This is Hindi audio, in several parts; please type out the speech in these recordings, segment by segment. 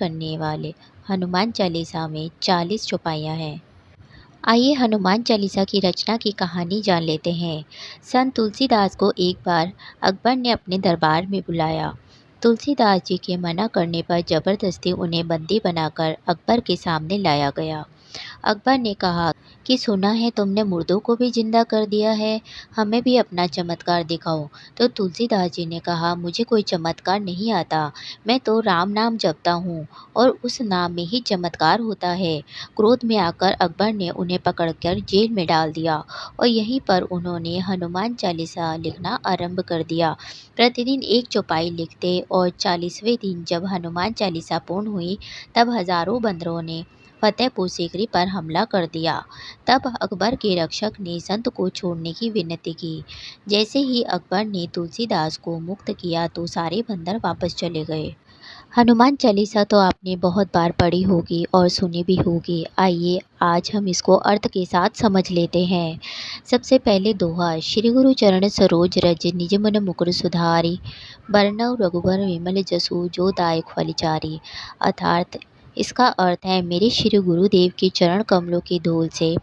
करने वाले हनुमान चालीसा में 40 चौपाइयाँ हैं। आइए हनुमान चालीसा की रचना की कहानी जान लेते हैं। संत तुलसीदास को एक बार अकबर ने अपने दरबार में बुलाया। तुलसीदास जी के मना करने पर जबरदस्ती उन्हें बंदी बनाकर अकबर के सामने लाया गया। अकबर ने कहा कि सुना है तुमने मुर्दों को भी जिंदा कर दिया है, हमें भी अपना चमत्कार दिखाओ। तो तुलसीदास जी ने कहा, मुझे कोई चमत्कार नहीं आता, मैं तो राम नाम जपता हूँ और उस नाम में ही चमत्कार होता है। क्रोध में आकर अकबर ने उन्हें पकड़कर जेल में डाल दिया और यहीं पर उन्होंने हनुमान चालीसा लिखना आरंभ कर दिया। प्रतिदिन एक चौपाई लिखते और 40वें दिन जब हनुमान चालीसा पूर्ण हुई तब हजारों बंदरों ने फतेहपुर सीकरी पर हमला कर दिया। तब अकबर के रक्षक ने संत को छोड़ने की विनती की। जैसे ही अकबर ने तुलसीदास को मुक्त किया तो सारे बंदर वापस चले गए। हनुमान चालीसा तो आपने बहुत बार पढ़ी होगी और सुनी भी होगी। आइए आज हम इसको अर्थ के साथ समझ लेते हैं। सबसे पहले दोहा, श्री गुरु चरण सरोज रज निज मन मुकुर सुधारी, बरनउँ रघुबर विमल जसु जो दायक फलचारी। अर्थात इसका अर्थ है, मेरे श्री गुरुदेव के चरण कमलों की धूल से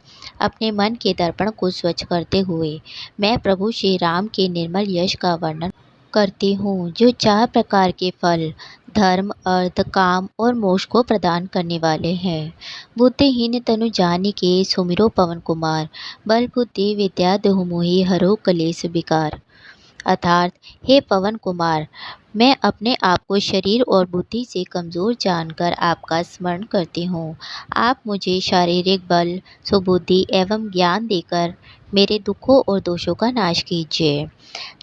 अपने मन के दर्पण को स्वच्छ करते हुए मैं प्रभु श्री राम के निर्मल यश का वर्णन करती हूँ, जो 4 प्रकार के फल धर्म, अर्थ, काम और मोक्ष को प्रदान करने वाले हैं। बुद्धिहीन तनु जानिके सुमिरो पवन कुमार, बल बुद्धि विद्या देहु मोहि हरो कलेस विकार। अर्थात हे पवन कुमार, मैं अपने आप को शरीर और बुद्धि से कमज़ोर जानकर आपका स्मरण करती हूँ। आप मुझे शारीरिक बल, सुबुद्धि एवं ज्ञान देकर मेरे दुखों और दोषों का नाश कीजिए।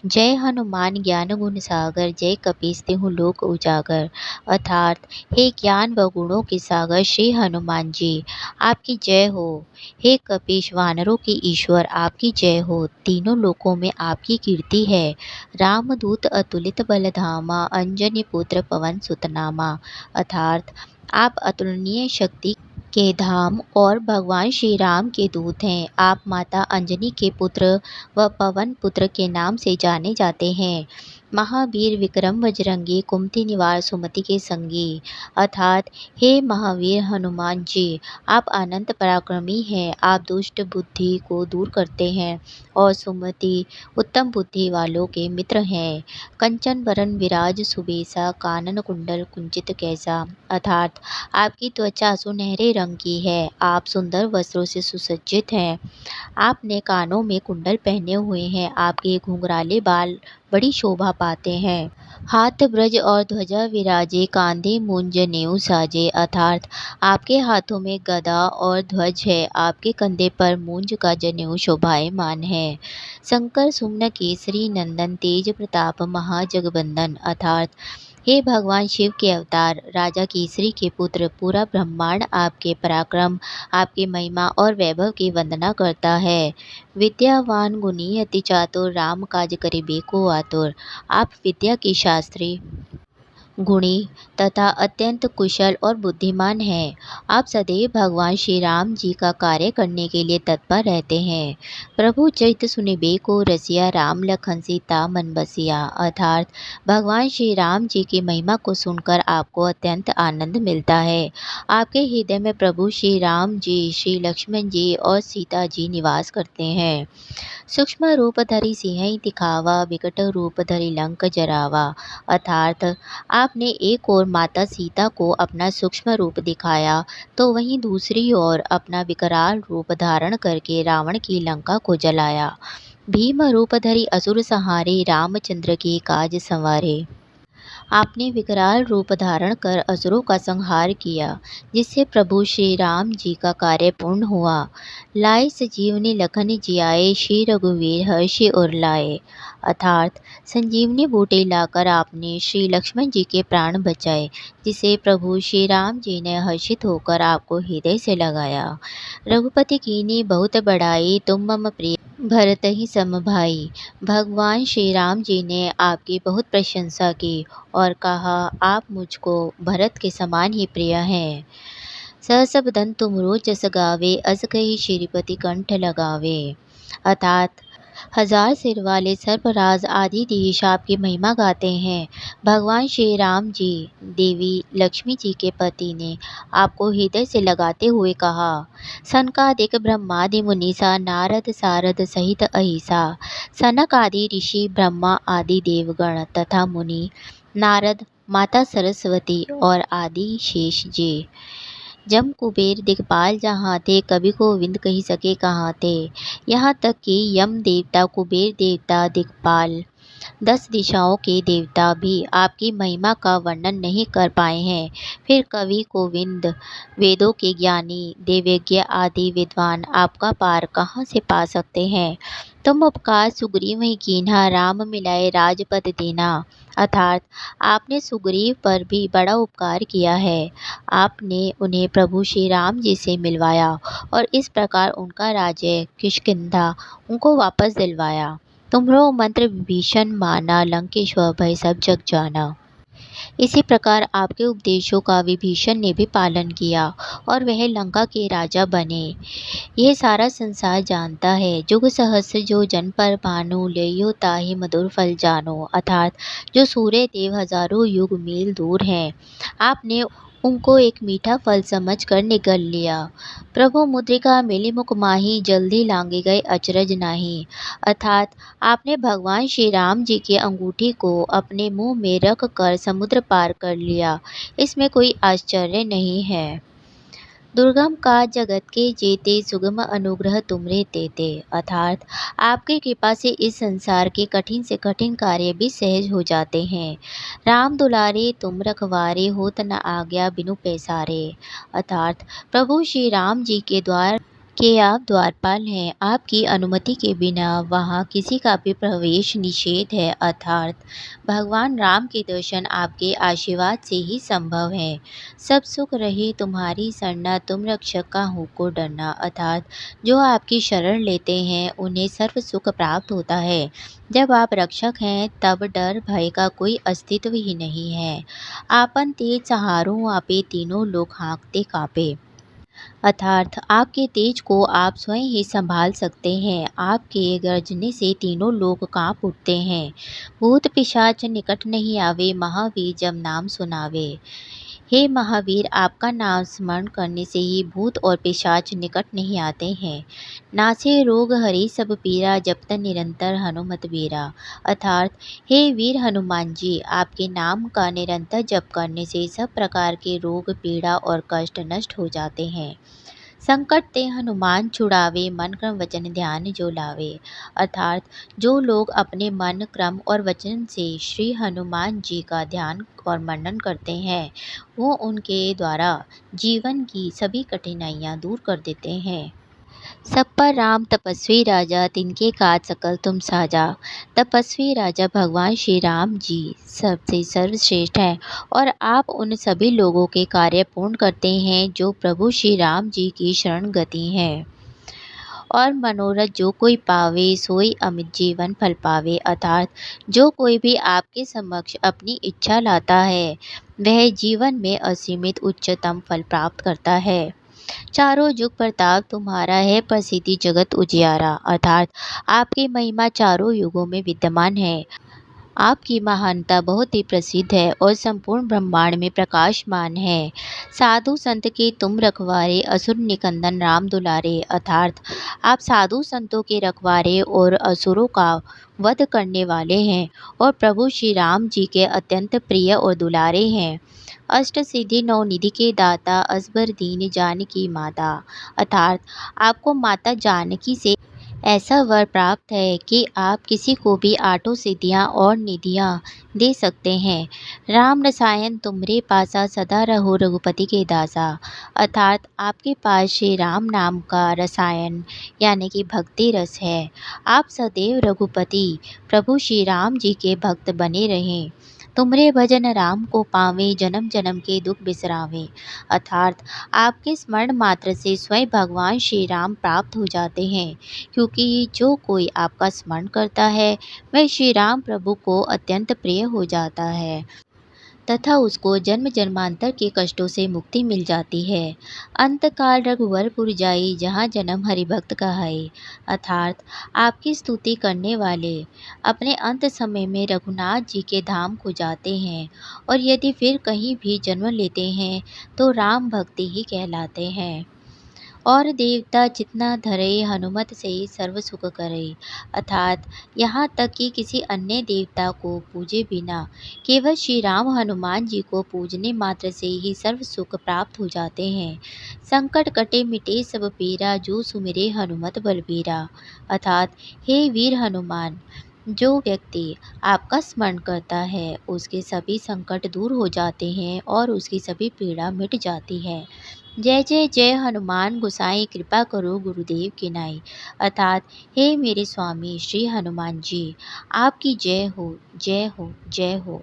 जय हनुमान ज्ञान गुण सागर, जय कपीस तिहुँ लोक उजागर। अर्थात हे ज्ञान व गुणों के सागर श्री हनुमान जी, आपकी जय हो। हे कपीश वानरों के ईश्वर, आपकी जय हो। तीनों लोकों में आपकी कीर्ति है। रामदूत अतुलित बल धामा, अंजनी पुत्र पवन सुत नामा। अर्थात आप अतुलनीय शक्ति के धाम और भगवान श्री राम के दूत हैं। आप माता अंजनी के पुत्र व पवन पुत्र के नाम से जाने जाते हैं। महावीर विक्रम बजरंगी, कुमति निवार सुमति के संगी। अर्थात हे महावीर हनुमान जी, आप अनंत पराक्रमी हैं। आप दुष्ट बुद्धि को दूर करते हैं और सुमति उत्तम बुद्धि वालों के मित्र हैं। कंचन बरन विराज सुबेसा, कानन कुंडल कुंचित कैसा। अर्थात आपकी त्वचा सुनहरे रंग की है। आप सुंदर वस्त्रों से सुसज्जित हैं। आपने कानों में कुंडल पहने हुए हैं। आपके घुंघराले बाल बड़ी शोभा पाते हैं। हाथ ब्रज और ध्वजा विराजे, कांधे मूंज जनेऊ साजे। अर्थात आपके हाथों में गदा और ध्वज है। आपके कंधे पर मूंज का जनेऊ शोभायमान है। शंकर सुमन केसरी नंदन, तेज प्रताप महाजगबंदन। अर्थात हे भगवान शिव के अवतार, राजा केसरी के पुत्र, पूरा ब्रह्मांड आपके पराक्रम, आपकी महिमा और वैभव की वंदना करता है। विद्यावान गुणी अति चातुर, राम काज करिबे को आतुर। आप विद्या के शास्त्री, गुणी तथा अत्यंत कुशल और बुद्धिमान हैं। आप सदैव भगवान श्री राम जी का कार्य करने के लिए तत्पर रहते हैं। प्रभु चरित सुनिबे को रसिया, राम लखन सीता मन बसिया। अर्थात भगवान श्री राम जी की महिमा को सुनकर आपको अत्यंत आनंद मिलता है। आपके हृदय में प्रभु श्री राम जी, श्री लक्ष्मण जी और सीता जी निवास करते हैं। सूक्ष्म रूप धरि सिंह दिखावा, विकट रूप धरि लंक जरावा। अर्थात आपने एक ओर माता सीता को अपना सूक्ष्म रूप दिखाया तो वहीं दूसरी ओर अपना विकराल रूप धारण करके रावण की लंका को जलाया। भीम रूप धरि असुर संहारे, रामचंद्र के काज संवारे। आपने विकराल रूप धारण कर असुरों का संहार किया, जिससे प्रभु श्री राम जी का कार्य पूर्ण हुआ। लाए संजीवनी लखन जियाए, श्री रघुवीर हर्षि उर लाए। अर्थात संजीवनी बूटी लाकर आपने श्री लक्ष्मण जी के प्राण बचाए, जिसे प्रभु श्री राम जी ने हर्षित होकर आपको हृदय से लगाया। रघुपति कीन्ही बहुत बड़ाई, तुम मम प्रिय भरत ही सम भाई। भगवान श्री राम जी ने आपकी बहुत प्रशंसा की और कहा, आप मुझको भरत के समान ही प्रिय हैं। सहस बदन तुमरो जस गावे, अस कहि श्रीपति कंठ लगावे। अर्थात हजार सिर वाले सर्पराज आदि देश आपकी महिमा गाते हैं। भगवान श्री राम जी, देवी लक्ष्मी जी के पति ने आपको हृदय से लगाते हुए कहा। सनकादिक ब्रह्मादि मुनीसा नारद सारद सहित अहिसा, सनक आदि ऋषि ब्रह्मा आदि देवगण तथा मुनि, नारद, माता सरस्वती और आदि शेष जी, जम कुबेर दिखपाल जहाँ थे, कवि गोविंद कही सके कहाँ थे। यहाँ तक कि यम देवता, कुबेर देवता, दिक्पाल, 10 दिशाओं के देवता भी आपकी महिमा का वर्णन नहीं कर पाए हैं। फिर कवि गोविंद, वेदों के ज्ञानी, देवज्ञ आदि विद्वान आपका पार कहाँ से पा सकते हैं। तुम उपकार सुग्रीव ही कीन्हा, राम मिलाए राजपद दीना। अर्थात आपने सुग्रीव पर भी बड़ा उपकार किया है। आपने उन्हें प्रभु श्री राम जी से मिलवाया और इस प्रकार उनका राज्य किष्किंधा उनको वापस दिलवाया। तुम्हरो मंत्र विभीषण माना, लंकेश्वर भय सब जग जाना। इसी प्रकार आपके उपदेशों का विभीषण ने भी पालन किया और वह लंका के राजा बने। यह सारा संसार जानता है। जुग सहस्र जो जन पर भानु, लेयो ताहि मधुर फल जानो। अर्थात जो सूर्य देव हजारों युग मील दूर हैं, आपने उनको एक मीठा फल समझ कर निगल लिया। प्रभु मुद्रिका मिली मुख माही, जल्दी लांगे गए अचरज नाही। अर्थात आपने भगवान श्री राम जी की अंगूठी को अपने मुंह में रख कर समुद्र पार कर लिया। इसमें कोई आश्चर्य नहीं है। दुर्गम का जगत के जेते, सुगम अनुग्रह तुमरे तेते। अर्थात आपकी कृपा से इस संसार के कठिन से कठिन कार्य भी सहज हो जाते हैं। राम दुलारे तुम रखवारे, होत न आज्ञा बिनु पैसारे। अर्थात प्रभु श्री राम जी के द्वार के आप द्वारपाल हैं। आपकी अनुमति के बिना वहाँ किसी का भी प्रवेश निषेध है। अर्थात भगवान राम के दर्शन आपके आशीर्वाद से ही संभव है। सब सुख रहे तुम्हारी शरणा, तुम रक्षक का हो को डरना। अर्थात जो आपकी शरण लेते हैं उन्हें सर्व सुख प्राप्त होता है। जब आप रक्षक हैं तब डर भय का कोई अस्तित्व ही नहीं है। आपन तेज सहारो आपे, तीनों लोग हाँकते कांपे। अर्थात आपके तेज को आप स्वयं ही संभाल सकते हैं। आपके गर्जने से तीनों लोग कांप उठते हैं। भूत पिशाच निकट नहीं आवे, महावीर जब नाम सुनावे। हे महावीर, आपका नाम स्मरण करने से ही भूत और पिशाच निकट नहीं आते हैं। नासे रोग हरि सब पीरा, जपत निरंतर हनुमत वीरा। अर्थात हे वीर हनुमान जी, आपके नाम का निरंतर जप करने से सब प्रकार के रोग, पीड़ा और कष्ट नष्ट हो जाते हैं। संकट ते हनुमान छुड़ावे, मन क्रम वचन ध्यान जो लावे। अर्थात जो लोग अपने मन, क्रम और वचन से श्री हनुमान जी का ध्यान और मनन करते हैं, वो उनके द्वारा जीवन की सभी कठिनाइयाँ दूर कर देते हैं। सब पर राम तपस्वी राजा, तिनके काज सकल तुम साजा। तपस्वी राजा भगवान श्री राम जी सबसे सर्वश्रेष्ठ हैं और आप उन सभी लोगों के कार्य पूर्ण करते हैं जो प्रभु श्री राम जी की शरण गति हैं। और मनोरथ जो कोई पावे, सोई अमित जीवन फल पावे। अर्थात जो कोई भी आपके समक्ष अपनी इच्छा लाता है, वह जीवन में असीमित उच्चतम फल प्राप्त करता है। चारों युग प्रताप तुम्हारा है, प्रसिद्धि जगत उजियारा। अर्थात आपकी महिमा चारों युगों में विद्यमान है। आपकी महानता बहुत ही प्रसिद्ध है और संपूर्ण ब्रह्मांड में प्रकाशमान है। साधु संत के तुम रखवारे, असुर निकंदन राम दुलारे। अर्थात आप साधु संतों के रखवारे और असुरों का वध करने वाले हैं और प्रभु श्री राम जी के अत्यंत प्रिय और दुलारे हैं। अष्ट सिद्धि नौ निधि के दाता, असबर दीन जानकी माता। अर्थात आपको माता जानकी से ऐसा वर प्राप्त है कि आप किसी को भी आठों सिद्धियां और निधियां दे सकते हैं। राम रसायन तुमरे पासा, सदा रहो रघुपति के दासा। अर्थात आपके पास श्री राम नाम का रसायन यानी कि भक्ति रस है। आप सदैव रघुपति प्रभु श्री राम जी के भक्त बने रहें। तुमरे भजन राम को पावे, जन्म जन्म के दुख बिसरावे। अर्थात आपके स्मरण मात्र से स्वयं भगवान श्री राम प्राप्त हो जाते हैं, क्योंकि जो कोई आपका स्मरण करता है वह श्री राम प्रभु को अत्यंत प्रिय हो जाता है। तथा उसको जन्म जन्मांतर के कष्टों से मुक्ति मिल जाती है। अंतकाल रघुवरपुर जाई, जहाँ जन्म हरिभक्त कहाई। अर्थात आपकी स्तुति करने वाले अपने अंत समय में रघुनाथ जी के धाम को जाते हैं, और यदि फिर कहीं भी जन्म लेते हैं तो राम भक्ति ही कहलाते हैं। और देवता जितना धरे, हनुमत से ही सर्व सुख करे। अर्थात यहाँ तक कि किसी अन्य देवता को पूजे बिना केवल श्री राम हनुमान जी को पूजने मात्र से ही सर्व सुख प्राप्त हो जाते हैं। संकट कटे मिटे सब पीरा, जो सुमिरे हनुमत बलबीरा। अर्थात हे वीर हनुमान, जो व्यक्ति आपका स्मरण करता है उसके सभी संकट दूर हो जाते हैं और उसकी सभी पीड़ा मिट जाती है। जय जय जय हनुमान गोसाई, कृपा करो गुरुदेव की नाई। अर्थात हे मेरे स्वामी श्री हनुमान जी, आपकी जय हो, जय हो, जय हो।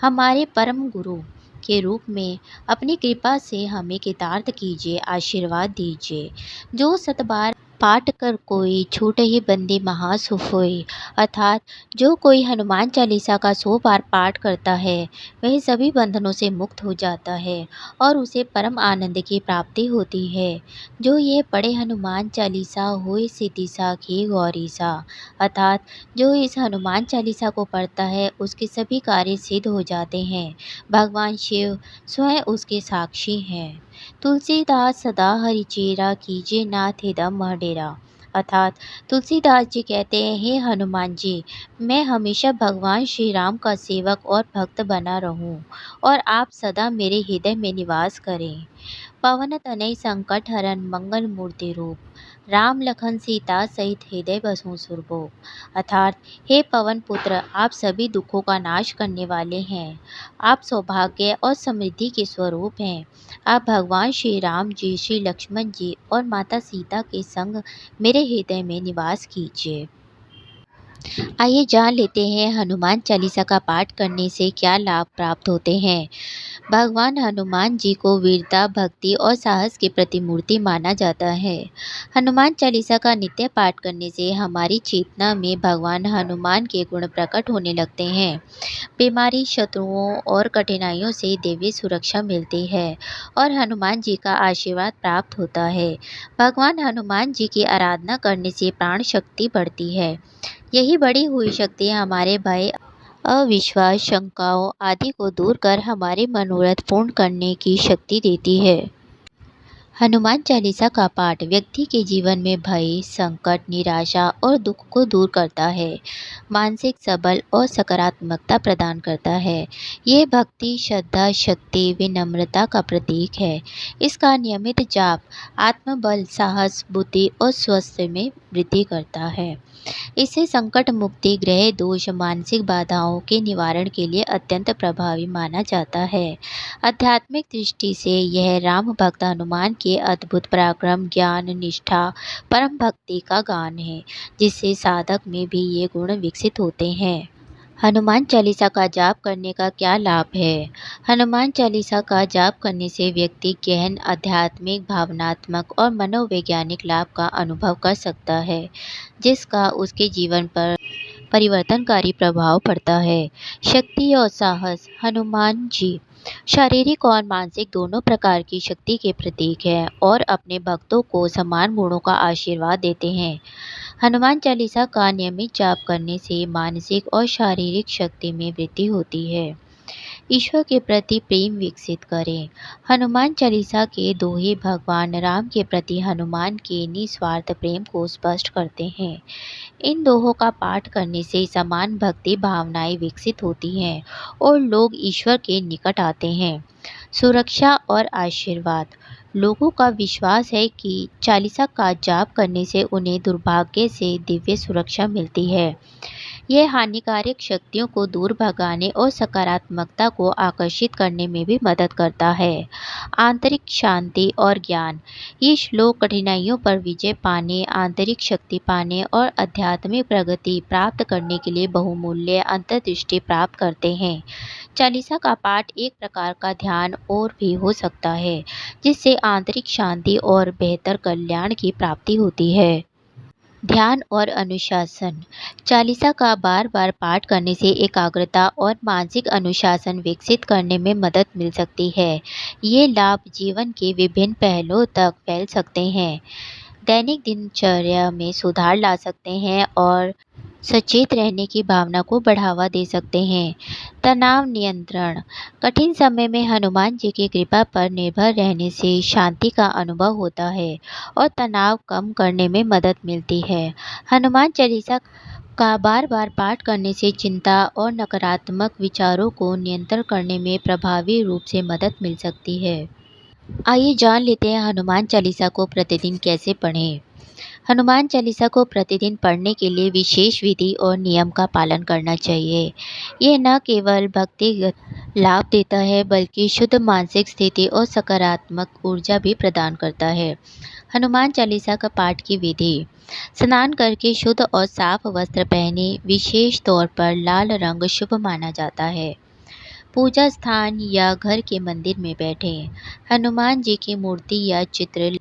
हमारे परम गुरु के रूप में अपनी कृपा से हमें कृतार्थ कीजिए, आशीर्वाद दीजिए। जो सत बार पाठ कर कोई, छूट ही बंदी महासुख होई। अर्थात जो कोई हनुमान चालीसा का 100 बार पाठ करता है वह सभी बंधनों से मुक्त हो जाता है और उसे परम आनंद की प्राप्ति होती है। जो ये पढ़े हनुमान चालीसा होए सिद्धि साखी गौरी सा। अर्थात जो इस हनुमान चालीसा को पढ़ता है उसके सभी कार्य सिद्ध हो जाते हैं। भगवान शिव स्वयं उसके साक्षी हैं। तुलसीदास सदा हरिचेरा, कीजिए नाथ हिदम मह डेरा। अर्थात तुलसीदास जी कहते हैं, हे हनुमान जी, मैं हमेशा भगवान श्री राम का सेवक और भक्त बना रहूं और आप सदा मेरे हृदय में निवास करें। पवन तनय संकट हरन, मंगल मूर्ति रूप, राम लखन सीता सहित हृदय बसों सुरभूप। अर्थात हे पवन पुत्र, आप सभी दुखों का नाश करने वाले हैं। आप सौभाग्य और समृद्धि के स्वरूप हैं। आप भगवान श्री राम जी, श्री लक्ष्मण जी और माता सीता के संग मेरे हृदय में निवास कीजिए। आइए जान लेते हैं हनुमान चालीसा का पाठ करने से क्या लाभ प्राप्त होते हैं। भगवान हनुमान जी को वीरता, भक्ति और साहस की प्रतिमूर्ति माना जाता है। हनुमान चालीसा का नित्य पाठ करने से हमारी चेतना में भगवान हनुमान के गुण प्रकट होने लगते हैं। बीमारी, शत्रुओं और कठिनाइयों से देवी सुरक्षा मिलती है और हनुमान जी का आशीर्वाद प्राप्त होता है। भगवान हनुमान जी की आराधना करने से प्राण शक्ति बढ़ती है। यही बढ़ी हुई शक्ति हमारे भय, अविश्वास, शंकाओं आदि को दूर कर हमारे मनोरथ पूर्ण करने की शक्ति देती है। हनुमान चालीसा का पाठ व्यक्ति के जीवन में भय, संकट, निराशा और दुख को दूर करता है, मानसिक सबल और सकारात्मकता प्रदान करता है। ये भक्ति, श्रद्धा, शक्ति, विनम्रता का प्रतीक है। इसका नियमित जाप आत्मबल, साहस, बुद्धि और स्वास्थ्य में वृद्धि करता है। इसे संकट मुक्ति, ग्रह दोष, मानसिक बाधाओं के निवारण के लिए अत्यंत प्रभावी माना जाता है। आध्यात्मिक दृष्टि से यह राम भक्त हनुमान के अद्भुत पराक्रम, ज्ञान, निष्ठा, परम भक्ति का गान है, जिससे साधक में भी ये गुण विकसित होते हैं। हनुमान चालीसा का जाप करने का क्या लाभ है? हनुमान चालीसा का जाप करने से व्यक्ति गहन आध्यात्मिक, भावनात्मक और मनोवैज्ञानिक लाभ का अनुभव कर सकता है, जिसका उसके जीवन पर परिवर्तनकारी प्रभाव पड़ता है। शक्ति और साहस, हनुमान जी शारीरिक और मानसिक दोनों प्रकार की शक्ति के प्रतीक हैं और अपने भक्तों को समान गुणों का आशीर्वाद देते हैं। हनुमान चालीसा का नियमित जाप करने से मानसिक और शारीरिक शक्ति में वृद्धि होती है। ईश्वर के प्रति प्रेम विकसित करें। हनुमान चालीसा के दोहे भगवान राम के प्रति हनुमान के निस्वार्थ प्रेम को स्पष्ट करते हैं। इन दोहों का पाठ करने से समान भक्ति भावनाएं विकसित होती हैं और लोग ईश्वर के निकट आते हैं। सुरक्षा और आशीर्वाद, लोगों का विश्वास है कि चालीसा का जाप करने से उन्हें दुर्भाग्य से दिव्य सुरक्षा मिलती है। यह हानिकारक शक्तियों को दूर भगाने और सकारात्मकता को आकर्षित करने में भी मदद करता है। आंतरिक शांति और ज्ञान, ये श्लोक कठिनाइयों पर विजय पाने, आंतरिक शक्ति पाने और आध्यात्मिक प्रगति प्राप्त करने के लिए बहुमूल्य अंतर्दृष्टि प्राप्त करते हैं। चालीसा का पाठ एक प्रकार का ध्यान और भी हो सकता है, जिससे आंतरिक शांति और बेहतर कल्याण की प्राप्ति होती है। ध्यान और अनुशासन। चालीसा का बार बार पाठ करने से एकाग्रता और मानसिक अनुशासन विकसित करने में मदद मिल सकती है। ये लाभ जीवन के विभिन्न पहलुओं तक फैल सकते हैं, दैनिक दिनचर्या में सुधार ला सकते हैं और सचेत रहने की भावना को बढ़ावा दे सकते हैं। तनाव नियंत्रण। कठिन समय में हनुमान जी की कृपा पर निर्भर रहने से शांति का अनुभव होता है और तनाव कम करने में मदद मिलती है। हनुमान चालीसा का बार बार पाठ करने से चिंता और नकारात्मक विचारों को नियंत्रण करने में प्रभावी रूप से मदद मिल सकती है। आइए जान लेते हैं हनुमान चालीसा को प्रतिदिन कैसे पढ़ें। हनुमान चालीसा को प्रतिदिन पढ़ने के लिए विशेष विधि और नियम का पालन करना चाहिए। यह न केवल भक्तिगत लाभ देता है बल्कि शुद्ध मानसिक स्थिति और सकारात्मक ऊर्जा भी प्रदान करता है। हनुमान चालीसा का पाठ की विधि। स्नान करके शुद्ध और साफ वस्त्र पहने, विशेष तौर पर लाल रंग शुभ माना जाता है। पूजा स्थान या घर के मंदिर में बैठें। हनुमान जी की मूर्ति या चित्र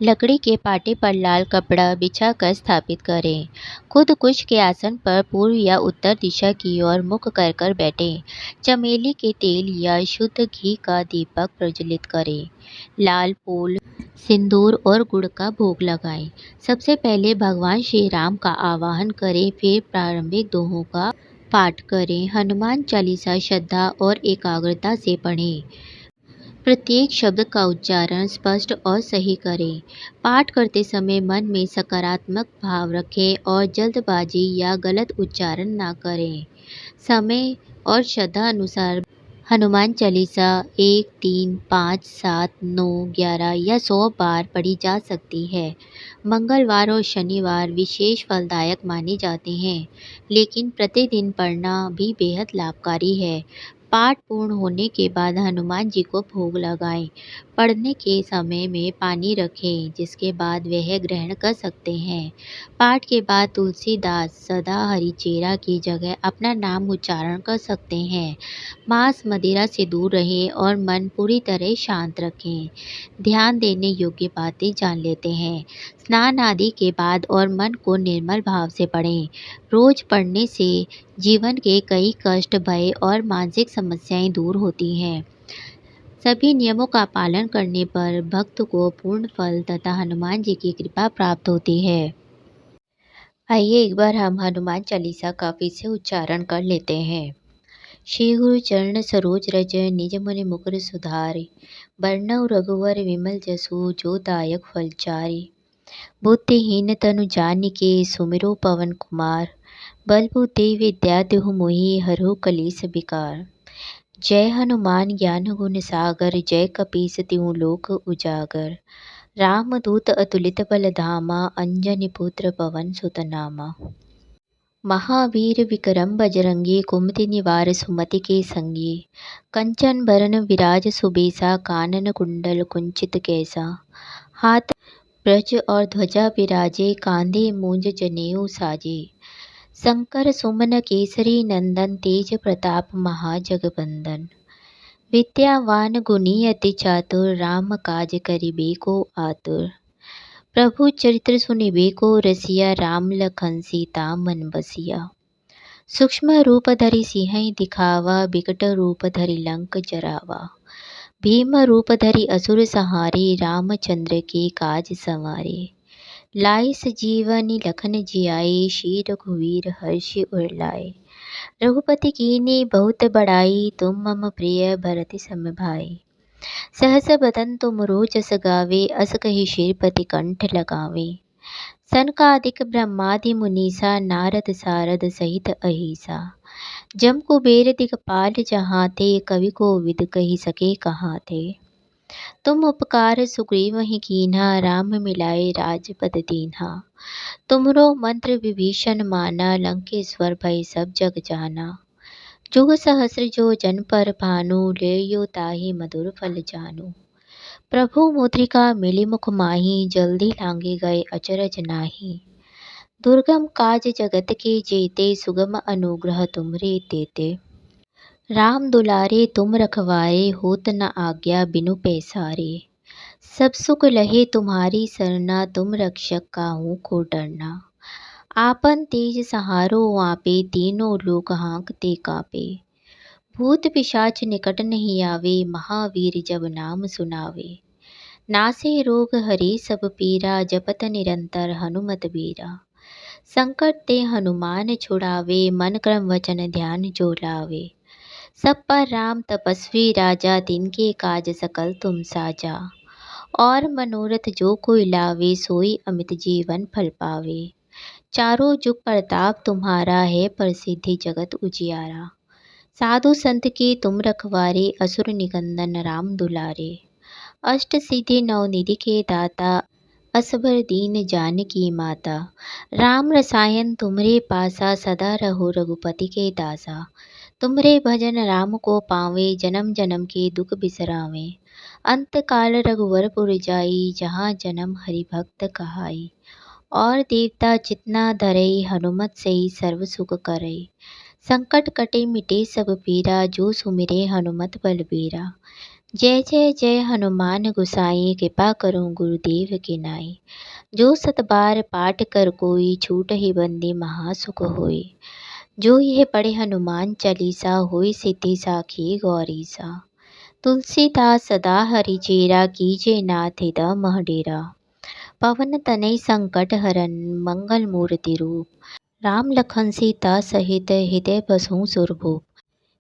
लकड़ी के पाटे पर लाल कपड़ा बिछाकर स्थापित करें। खुद कुश के आसन पर पूर्व या उत्तर दिशा की ओर मुख कर कर बैठें। चमेली के तेल या शुद्ध घी का दीपक प्रज्वलित करें। लाल फूल, सिंदूर और गुड़ का भोग लगाएं। सबसे पहले भगवान श्री राम का आवाहन करें, फिर प्रारंभिक दोहों का पाठ करें। हनुमान चालीसा श्रद्धा और एकाग्रता से पढ़ें। प्रत्येक शब्द का उच्चारण स्पष्ट और सही करें। पाठ करते समय मन में सकारात्मक भाव रखें और जल्दबाजी या गलत उच्चारण न करें। समय और श्रद्धा अनुसार हनुमान चालीसा 1, 3, 5, 7, 9, 11 या 100 बार पढ़ी जा सकती है। मंगलवार और शनिवार विशेष फलदायक माने जाते हैं, लेकिन प्रतिदिन पढ़ना भी बेहद लाभकारी है। पाठ पूर्ण होने के बाद हनुमान जी को भोग लगाएं। पढ़ने के समय में पानी रखें, जिसके बाद वह ग्रहण कर सकते हैं। पाठ के बाद तुलसीदास सदा हरिचेरा की जगह अपना नाम उच्चारण कर सकते हैं। मांस मदिरा से दूर रहें और मन पूरी तरह शांत रखें। ध्यान देने योग्य बातें जान लेते हैं। स्नान आदि के बाद और मन को निर्मल भाव से पढ़ें। रोज पढ़ने से जीवन के कई कष्ट, भय और मानसिक समस्याएं दूर होती हैं। सभी नियमों का पालन करने पर भक्त को पूर्ण फल तथा हनुमान जी की कृपा प्राप्त होती है। आइए एक बार हम हनुमान चालीसा का फिर से उच्चारण कर लेते हैं। श्री गुरु चरण सरोज रज निज मुनि मुकुर सुधारि, बरनउँ रघुवर विमल जसु जो दायक फलचारि। बुद्धिहीन तनु जानिके सुमिरो पवन कुमार, बल बुद्धि विद्या देहु मोहि हरहु कलेस विकार। जय हनुमान ज्ञान गुण सागर, जय कपीस तिहु लोक उजागर। रामदूत अतुलित बल धामा, अंजनी पुत्र पवन सुत नामा। महावीर विक्रम बजरंगी, कुमति निवार सुमति के संगी। कंचन बरन विराज सुबेसा, कानन कुंडल कुंचित कैसा। हाथ ब्रज और ध्वजा विराजे, कांधे मूंज जनेऊ साजे। शंकर सुमन केसरी नंदन, तेज प्रताप महाजगबंदन। विद्यावान गुणी अति चातुर, राम काज करिबेको आतुर। प्रभु चरित्र सुनिबेको रसिया, राम लखन सीता मन बसिया। सूक्ष्म रूप धरि सिंह दिखावा, बिकट रूप धरि लंक जरावा। भीम रूप धरि असुर संहारे, रामचंद्र के काज संवारे। लाए सजीवनि लखन जियाए, श्री रघुवीर हर्षि उर लाए। रघुपति कीन्ही बहुत बड़ाई, तुम मम प्रिय भरत सम भाई। सहस बदन तुम रोजस गावे, अस कहि श्रीपति कंठ लगावे। सनकादिक ब्रह्मादि मुनीसा, नारद सारद सहित अहिसा। जम कुबेर दिगपाल जहाँ थे, कवि कोविद कहि सके कहाँ थे। तुम उपकार सुग्रीवहि कीन्हा, राम मिलाए राजपद दीन्हा। तुमरो मंत्र विभीषण माना, लंकेश्वर भय सब जग जाना। जुग सहस्र जो जन पर भानु, लेयो ताहि मधुर फल जानू। प्रभु मुद्रिका मिली मुख माही, जल्दी लांगे गए अचरज नाही। दुर्गम काज जगत के जेते, सुगम अनुग्रह तुमरे तेते। राम दुलारे तुम रखवारे, होत न आज्ञा बिनु पैसारे। सब सुख लहे तुम्हारी सरना, तुम रक्षक काहू को डरना। आपन तेज सहारो वापे, तीनों लोग हाँकते कापे। भूत पिशाच निकट नहीं आवे, महावीर जब नाम सुनावे। नासे रोग हरे सब पीरा, जपत निरंतर हनुमत बीरा। संकट ते हनुमान छुड़ावे, मन क्रम वचन ध्यान जो लावे। सब पर राम तपस्वी राजा, तिनके काज सकल तुम साजा। और मनोरथ जो कोई लावे, सोई अमित जीवन फल पावे। चारों जुग प्रताप तुम्हारा है, प्रसिद्धि जगत उजियारा। साधु संत के तुम रखवारे, असुर निकंदन राम दुलारे। अष्ट सिद्धि नवनिधि के दाता, असबर दीन जानकी माता। राम रसायन तुम्हरे पासा, सदा रहो रघुपति के दासा। तुम्हरे भजन राम को पावे, जन्म जन्म के दुख बिसरावे। अंत काल रघुवर पुर जाई, जहाँ जन्म हरि भक्त कहाई। और देवता जितना धरई, हनुमत से ही सर्व सुख करई। संकट कटे मिटे सब पीरा, जो सुमिरे हनुमत बलबीरा। जय जय जय हनुमान गुसाई, कृपा करो गुरुदेव की नाई। जो सत बार पाठ कर कोई, छूट ही बंदी महासुख होई। जो यह पढ़े हनुमान चालीसा, होई सिद्धि साखी गौरीसा। तुलसीदास सदा हरि चेरा, कीजे नाथ हृदय मह डेरा। पवन तनय संकट हरन, मंगल मूर्ति रूप। राम लखन सीता सहित, हृदय बसहु सुरभूप।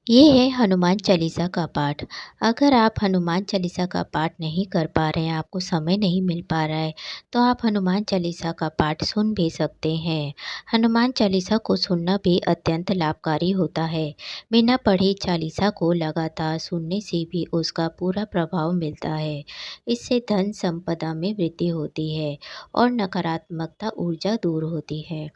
ये है हनुमान चालीसा का पाठ। अगर आप हनुमान चालीसा का पाठ नहीं कर पा रहे हैं, आपको समय नहीं मिल पा रहा है, तो आप हनुमान चालीसा का पाठ सुन भी सकते हैं। हनुमान चालीसा को सुनना भी अत्यंत लाभकारी होता है। बिना पढ़े चालीसा को लगातार सुनने से भी उसका पूरा प्रभाव मिलता है। इससे धन संपदा में वृद्धि होती है और नकारात्मकता ऊर्जा दूर होती है।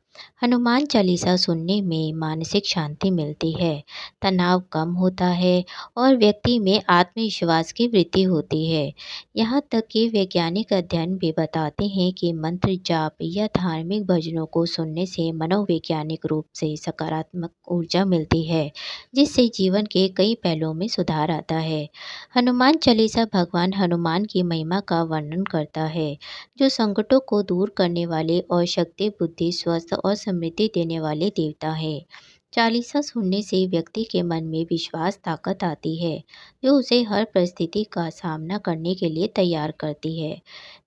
हनुमान चालीसा सुनने में मानसिक शांति मिलती है, तनाव कम होता है और व्यक्ति में आत्मविश्वास की वृद्धि होती है। यहाँ तक कि वैज्ञानिक अध्ययन भी बताते हैं कि मंत्र जाप या धार्मिक भजनों को सुनने से मनोवैज्ञानिक रूप से सकारात्मक ऊर्जा मिलती है, जिससे जीवन के कई पहलुओं में सुधार आता है। हनुमान चालीसा भगवान हनुमान की महिमा का वर्णन करता है, जो संकटों को दूर करने वाले और शक्ति, बुद्धि, स्वस्थ और समृद्धि देने वाले देवता हैं। चालीसा सुनने से व्यक्ति के मन में विश्वास ताकत आती है, जो उसे हर परिस्थिति का सामना करने के लिए तैयार करती है।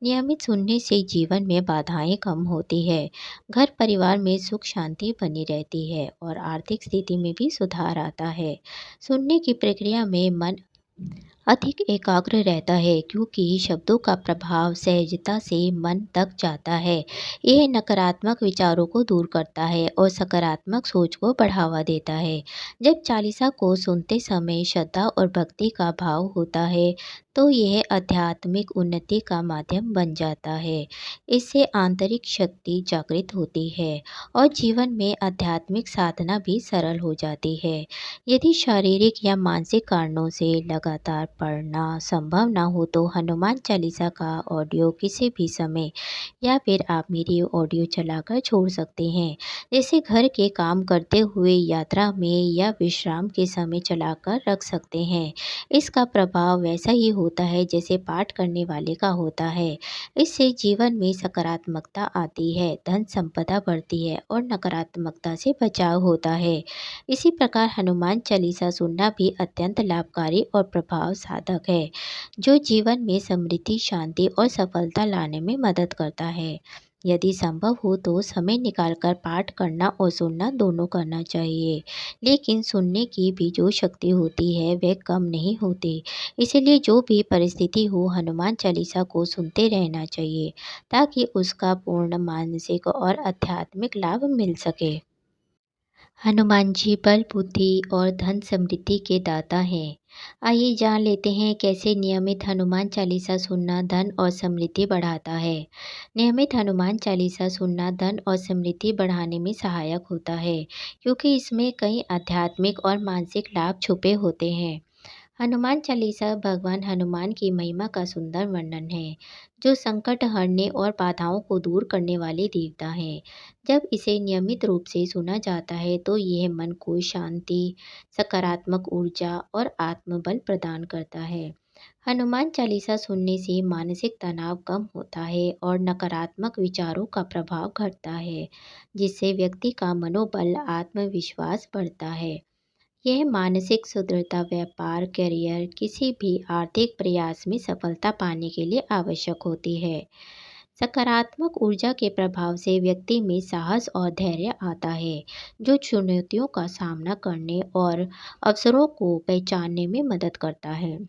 नियमित सुनने से जीवन में बाधाएं कम होती है, घर परिवार में सुख शांति बनी रहती है और आर्थिक स्थिति में भी सुधार आता है। सुनने की प्रक्रिया में मन अधिक एकाग्र रहता है, क्योंकि शब्दों का प्रभाव सहजता से मन तक जाता है। यह नकारात्मक विचारों को दूर करता है और सकारात्मक सोच को बढ़ावा देता है। जब चालीसा को सुनते समय श्रद्धा और भक्ति का भाव होता है, तो यह आध्यात्मिक उन्नति का माध्यम बन जाता है। इससे आंतरिक शक्ति जागृत होती है और जीवन में आध्यात्मिक साधना भी सरल हो जाती है। यदि शारीरिक या मानसिक कारणों से लगातार पढ़ना संभव ना हो, तो हनुमान चालीसा का ऑडियो किसी भी समय या फिर आप मेरी ऑडियो चलाकर छोड़ सकते हैं। जैसे घर के काम करते हुए, यात्रा में या विश्राम के समय चलाकर रख सकते हैं। इसका प्रभाव वैसा ही होता है जैसे पाठ करने वाले का होता है। इससे जीवन में सकारात्मकता आती है, धन संपदा बढ़ती है और नकारात्मकता से बचाव होता है। इसी प्रकार हनुमान चालीसा सुनना भी अत्यंत लाभकारी और प्रभाव साधक है, जो जीवन में समृद्धि, शांति और सफलता लाने में मदद करता है। यदि संभव हो तो समय निकालकर पाठ करना और सुनना दोनों करना चाहिए, लेकिन सुनने की भी जो शक्ति होती है वह कम नहीं होती। इसीलिए जो भी परिस्थिति हो, हनुमान चालीसा को सुनते रहना चाहिए, ताकि उसका पूर्ण मानसिक और आध्यात्मिक लाभ मिल सके। हनुमान जी बल, बुद्धि और धन समृद्धि के दाता हैं। आइए जान लेते हैं कैसे नियमित हनुमान चालीसा सुनना धन और समृद्धि बढ़ाता है। नियमित हनुमान चालीसा सुनना धन और समृद्धि बढ़ाने में सहायक होता है, क्योंकि इसमें कई आध्यात्मिक और मानसिक लाभ छुपे होते हैं। हनुमान चालीसा भगवान हनुमान की महिमा का सुंदर वर्णन है, जो संकट हरने और बाधाओं को दूर करने वाले देवता हैं। जब इसे नियमित रूप से सुना जाता है, तो यह मन को शांति, सकारात्मक ऊर्जा और आत्मबल प्रदान करता है। हनुमान चालीसा सुनने से मानसिक तनाव कम होता है और नकारात्मक विचारों का प्रभाव घटता है, जिससे व्यक्ति का मनोबल आत्मविश्वास बढ़ता है। यह मानसिक सुदृढ़ता व्यापार, करियर, किसी भी आर्थिक प्रयास में सफलता पाने के लिए आवश्यक होती है। सकारात्मक ऊर्जा के प्रभाव से व्यक्ति में साहस और धैर्य आता है, जो चुनौतियों का सामना करने और अवसरों को पहचानने में मदद करता है।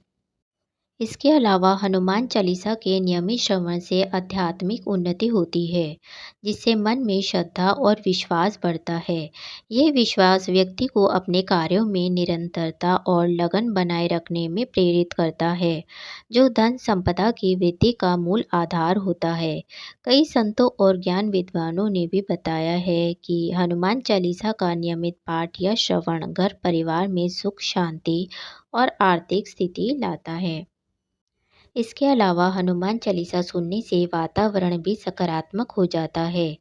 इसके अलावा हनुमान चालीसा के नियमित श्रवण से आध्यात्मिक उन्नति होती है, जिससे मन में श्रद्धा और विश्वास बढ़ता है। यह विश्वास व्यक्ति को अपने कार्यों में निरंतरता और लगन बनाए रखने में प्रेरित करता है, जो धन संपदा की वृद्धि का मूल आधार होता है। कई संतों और ज्ञान विद्वानों ने भी बताया है कि हनुमान चालीसा का नियमित पाठ या श्रवण घर परिवार में सुख, शांति और आर्थिक स्थिति लाता है। इसके अलावा हनुमान चालीसा सुनने से वातावरण भी सकारात्मक हो जाता है,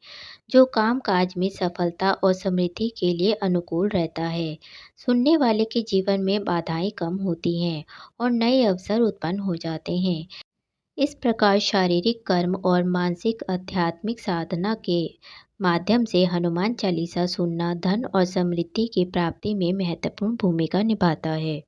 जो काम-काज में सफलता और समृद्धि के लिए अनुकूल रहता है। सुनने वाले के जीवन में बाधाएं कम होती हैं और नए अवसर उत्पन्न हो जाते हैं। इस प्रकार शारीरिक कर्म और मानसिक आध्यात्मिक साधना के माध्यम से हनुमान चालीसा सुनना धन और समृद्धि की प्राप्ति में महत्वपूर्ण भूमिका निभाता है।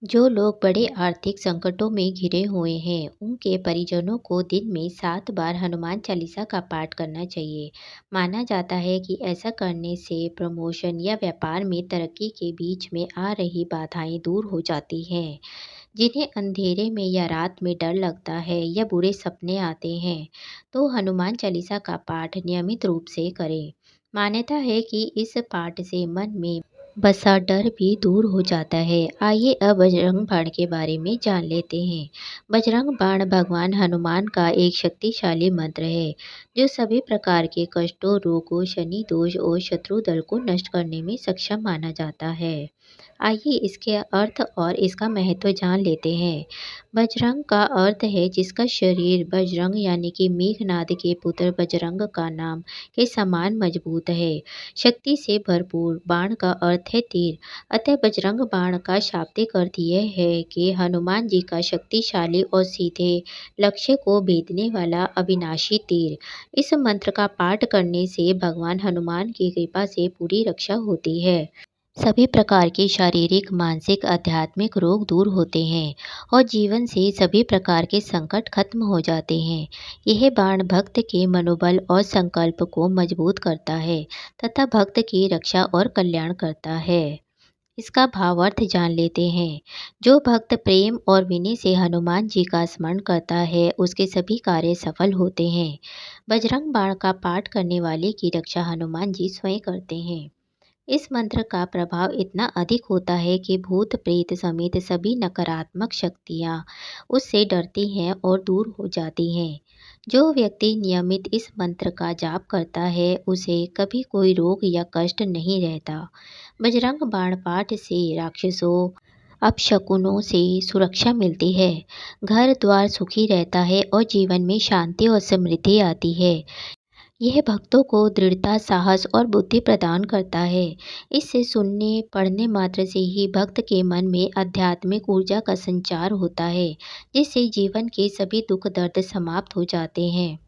जो लोग बड़े आर्थिक संकटों में घिरे हुए हैं, उनके परिजनों को दिन में 7 बार हनुमान चालीसा का पाठ करना चाहिए। माना जाता है कि ऐसा करने से प्रमोशन या व्यापार में तरक्की के बीच में आ रही बाधाएं दूर हो जाती हैं। जिन्हें अंधेरे में या रात में डर लगता है या बुरे सपने आते हैं, तो हनुमान चालीसा का पाठ नियमित रूप से करें। मान्यता है कि इस पाठ से मन में बसा डर भी दूर हो जाता है। आइए अब बजरंग बाण के बारे में जान लेते हैं। बजरंग बाण भगवान हनुमान का एक शक्तिशाली मंत्र है, जो सभी प्रकार के कष्टों, रोगों, शनि दोष और शत्रु दल को नष्ट करने में सक्षम माना जाता है। आइए इसके अर्थ और इसका महत्व जान लेते हैं। बजरंग का अर्थ है जिसका शरीर बजरंग यानी कि मेघनाद के पुत्र बजरंग का नाम के समान मजबूत है। शक्ति से भरपूर बाण का अर्थ है तीर। अतः बजरंग बाण का शाब्दिक अर्थ यह है कि हनुमान जी का शक्तिशाली और सीधे लक्ष्य को भेदने वाला अविनाशी तीर। इस मंत्र का पाठ करने से भगवान हनुमान की कृपा से पूरी रक्षा होती है। सभी प्रकार के शारीरिक, मानसिक, आध्यात्मिक रोग दूर होते हैं और जीवन से सभी प्रकार के संकट खत्म हो जाते हैं। यह बाण भक्त के मनोबल और संकल्प को मजबूत करता है तथा भक्त की रक्षा और कल्याण करता है। इसका भावार्थ जान लेते हैं। जो भक्त प्रेम और विनय से हनुमान जी का स्मरण करता है, उसके सभी कार्य सफल होते हैं। बजरंग बाण का पाठ करने वाले की रक्षा हनुमान जी स्वयं करते हैं। इस मंत्र का प्रभाव इतना अधिक होता है कि भूत प्रेत समेत सभी नकारात्मक शक्तियाँ उससे डरती हैं और दूर हो जाती हैं। जो व्यक्ति नियमित इस मंत्र का जाप करता है, उसे कभी कोई रोग या कष्ट नहीं रहता। बजरंग बाण पाठ से राक्षसों, अपशकुनों से सुरक्षा मिलती है, घर द्वार सुखी रहता है और जीवन में शांति और समृद्धि आती है। यह भक्तों को दृढ़ता, साहस और बुद्धि प्रदान करता है। इसे सुनने, पढ़ने मात्र से ही भक्त के मन में आध्यात्मिक ऊर्जा का संचार होता है, जिससे जीवन के सभी दुख दर्द समाप्त हो जाते हैं।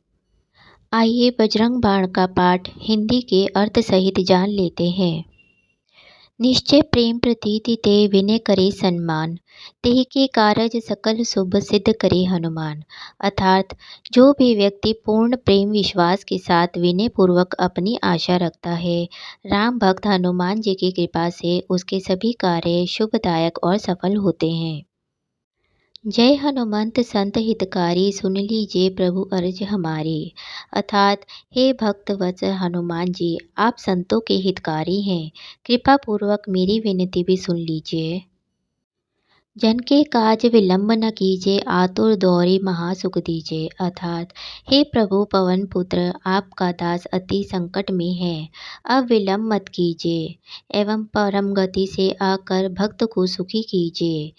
आइए बजरंग बाण का पाठ हिंदी के अर्थ सहित जान लेते हैं। निश्चय प्रेम प्रतीति ते विनय करे सन्मान, तेह के कारज सकल शुभ सिद्ध करे हनुमान। अर्थात जो भी व्यक्ति पूर्ण प्रेम विश्वास के साथ विनय पूर्वक अपनी आशा रखता है, राम भक्त हनुमान जी की कृपा से उसके सभी कार्य शुभदायक और सफल होते हैं। जय हनुमंत संत हितकारी, सुन लीजिए प्रभु अर्ज हमारी। अर्थात हे भक्त वत्सल हनुमान जी, आप संतों के हितकारी हैं, कृपा पूर्वक मेरी विनती भी सुन लीजिए। जन के काज विलंब न कीजिए, आतुर दौरी महासुख दीजिए। अर्थात हे प्रभु पवन पुत्र, आपका दास अति संकट में है, अब विलंब मत कीजिए एवं परम गति से आकर भक्त को सुखी कीजिए।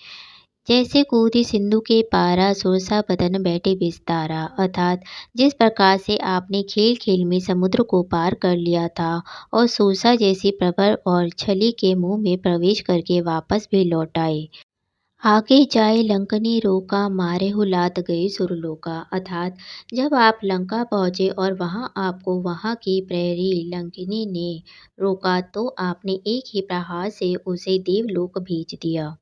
जैसे कूदी सिंधु के पारा, सुरसा बदन बैठे बिस्तारा। अर्थात जिस प्रकार से आपने खेल खेल में समुद्र को पार कर लिया था और सुरसा जैसी प्रबल और छली के मुंह में प्रवेश करके वापस भी लौट आए। आगे जाए लंकनी रोका मारे हुलात गए सुरलोका। अर्थात जब आप लंका पहुंचे और वहां आपको वहां की प्रहरी लंकिनी ने रोका तो आपने एक ही प्रहार से उसे देवलोक भेज दिया।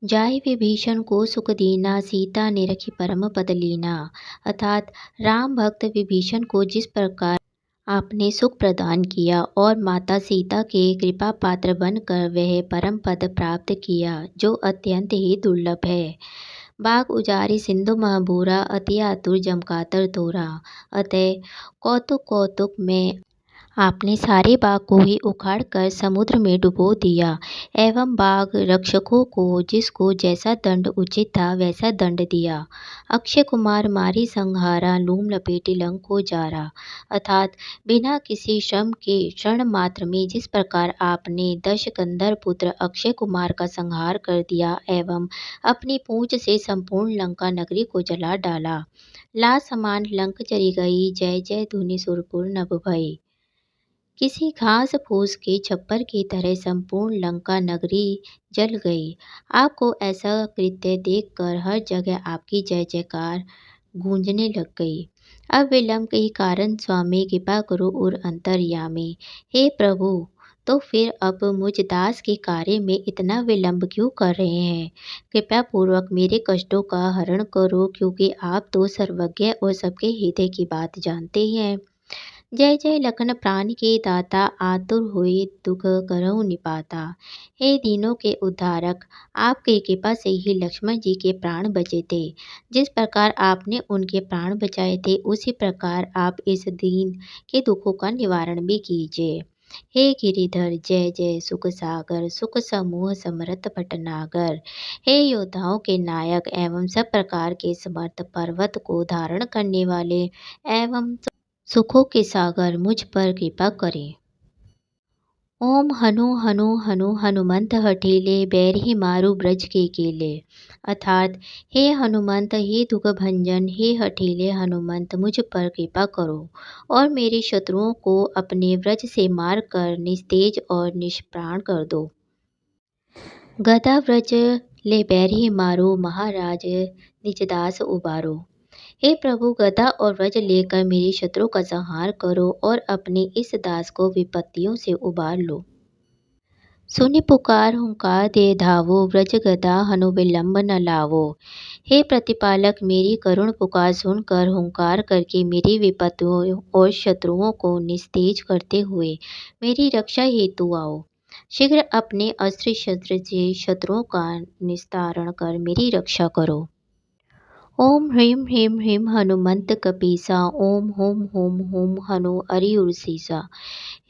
जाय विभीषण को सुख दीना सीता ने रखी परम पद लीना। अर्थात राम भक्त विभीषण को जिस प्रकार आपने सुख प्रदान किया और माता सीता के कृपा पात्र बनकर वह परम पद प्राप्त किया जो अत्यंत ही दुर्लभ है। बाग उजारी सिंधु महाबूरा अति आतुर जमकातर तोरा। अतः कौतुक कौतुक में आपने सारे बाग को ही उखाड़कर समुद्र में डुबो दिया एवं बाघ रक्षकों को जिसको जैसा दंड उचित था वैसा दंड दिया। अक्षय कुमार मारी संहारा लूम लपेटी लंक को जारा। अर्थात बिना किसी श्रम के क्षण मात्र में जिस प्रकार आपने दश कंधर पुत्र अक्षय कुमार का संहार कर दिया एवं अपनी पूंछ से संपूर्ण लंका नगरी को जला डाला। ला समान लंक चरी गई जय जय धुनि सुरपुर नभ भई। किसी घास फूस के छप्पर की तरह संपूर्ण लंका नगरी जल गई। आपको ऐसा कृत्य देखकर हर जगह आपकी जय जयकार गूंजने लग गई। अब विलंब के कारण स्वामी कृपा करो और अंतर्यामी। हे प्रभु, तो फिर अब मुझ दास के कार्य में इतना विलंब क्यों कर रहे हैं? कृपया पूर्वक मेरे कष्टों का हरण करो क्योंकि आप तो सर्वज्ञ और सबके हृदय की बात जानते ही हैं। जय जय लखन प्राण के दाता आतुर हुए दुख करहु निपाता। हे दीनों के उद्धारक, आपकी कृपा से ही लक्ष्मण जी के प्राण बचे थे। जिस प्रकार आपने उनके प्राण बचाए थे उसी प्रकार आप इस दीन के दुखों का निवारण भी कीजिए। हे गिरिधर जय जय सुख सागर सुख समूह समरथ भटनागर। हे योद्धाओं के नायक एवं सब प्रकार के समर्थ पर्वत को धारण करने वाले एवं सुखों के सागर मुझ पर कृपा करें। ओम हनु हनु हनु हनुमंत हठीले बैरही मारु ब्रज के केले। अर्थात हे हनुमंत हे दुख भंजन हे हठीले हनुमंत मुझ पर कृपा करो और मेरे शत्रुओं को अपने व्रज से मार कर निस्तेज और निष्प्राण कर दो। गदा व्रज ले बैरही मारो महाराज निजदास उबारो। हे प्रभु, गदा और व्रज लेकर मेरे शत्रु का संहार करो और अपने इस दास को विपत्तियों से उबार लो। सुनि पुकार हुंकार दे धावो व्रज गदा हनु विलंब न लावो। हे प्रतिपालक, मेरी करुण पुकार सुनकर हुंकार करके मेरी विपत्तियों और शत्रुओं को निस्तेज करते हुए मेरी रक्षा हेतु आओ। शीघ्र अपने अस्त्र शस्त्र से शत्रुओं का निस्तारण कर मेरी रक्षा करो। ओम ह्रीं ह्रीं ह्रीं हनुमंत कपीसा ओम हुम हुम हुम हनु अरियुरसीसा।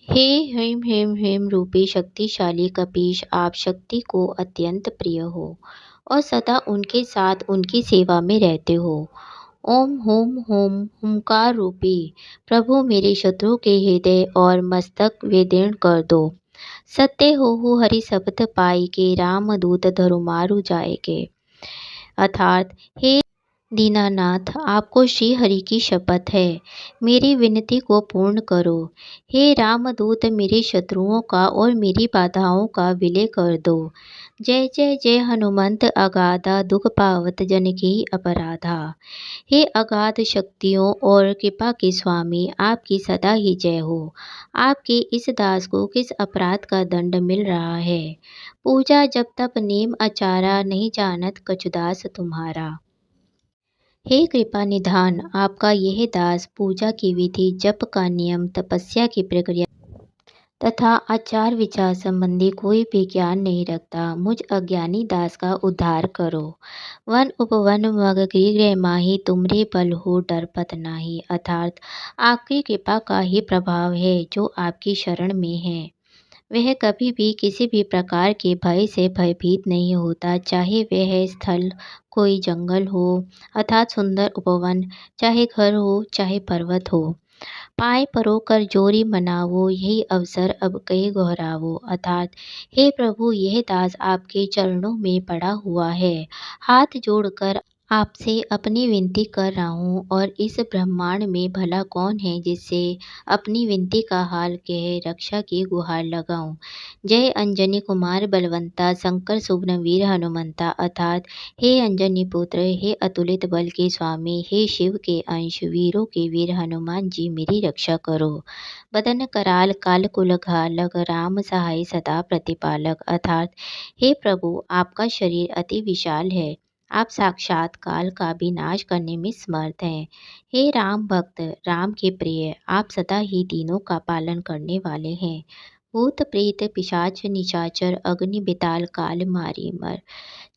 हे ह्रीं ह्रीं ह्रीं रूपी शक्तिशाली कपीश, आप शक्ति को अत्यंत प्रिय हो और सदा उनके साथ उनकी सेवा में रहते हो। ओम हुम हुम हुंकार रूपी प्रभु, मेरे शत्रु के हृदय और मस्तक विदीर्ण कर दो। सत्य हो हरि शब्द पाई के राम दूत धरु मारु जाएगे। अर्थात हे दीनानाथ, आपको श्री हरि की शपथ है, मेरी विनती को पूर्ण करो। हे रामदूत, मेरे शत्रुओं का और मेरी बाधाओं का विलय कर दो। जय जय जय हनुमंत अगाधा दुख पावत जन की अपराधा। हे अगाध शक्तियों और कृपा के स्वामी, आपकी सदा ही जय हो। आपके इस दास को किस अपराध का दंड मिल रहा है? पूजा जब तप नेम आचारा नहीं जानत कछुदास तुम्हारा। हे कृपा निधान, आपका यह दास पूजा की विधि जप का नियम तपस्या की प्रक्रिया तथा आचार विचार संबंधी कोई भी ज्ञान नहीं रखता। मुझ अज्ञानी दास का उद्धार करो। वन उपवन मग गृह माही तुमरे बल हो डर पत नाही। अर्थात आपकी कृपा का ही प्रभाव है जो आपकी शरण में है। वह कभी भी किसी भी प्रकार के भय से भयभीत नहीं होता, चाहे वह स्थल कोई जंगल हो अर्थात सुंदर उपवन, चाहे घर हो चाहे पर्वत हो। पाए परोकर जोरी मनावो यही अवसर अब कई गहरावो। अर्थात हे प्रभु, यह दास आपके चरणों में पड़ा हुआ है। हाथ जोड़कर आपसे अपनी विनती कर रहा हूँ और इस ब्रह्मांड में भला कौन है जिससे अपनी विनती का हाल कह रक्षा की गुहार लगाऊं। जय अंजनी कुमार बलवंता शंकर सुब्रम वीर हनुमंता अर्थात हे अंजनी पुत्र, हे अतुलित बल के स्वामी, हे शिव के अंश, वीरों के वीर हनुमान जी मेरी रक्षा करो। बदन कराल काल कुलघा लग राम सहाय सदा प्रतिपालक अर्थात हे प्रभु, आपका शरीर अति विशाल है, आप साक्षात काल का भी नाश करने में समर्थ हैं। हे राम भक्त, राम के प्रिय, आप सदा ही तीनों का पालन करने वाले हैं। भूत प्रेत पिशाच निशाचर अग्नि बिताल काल मारी मर।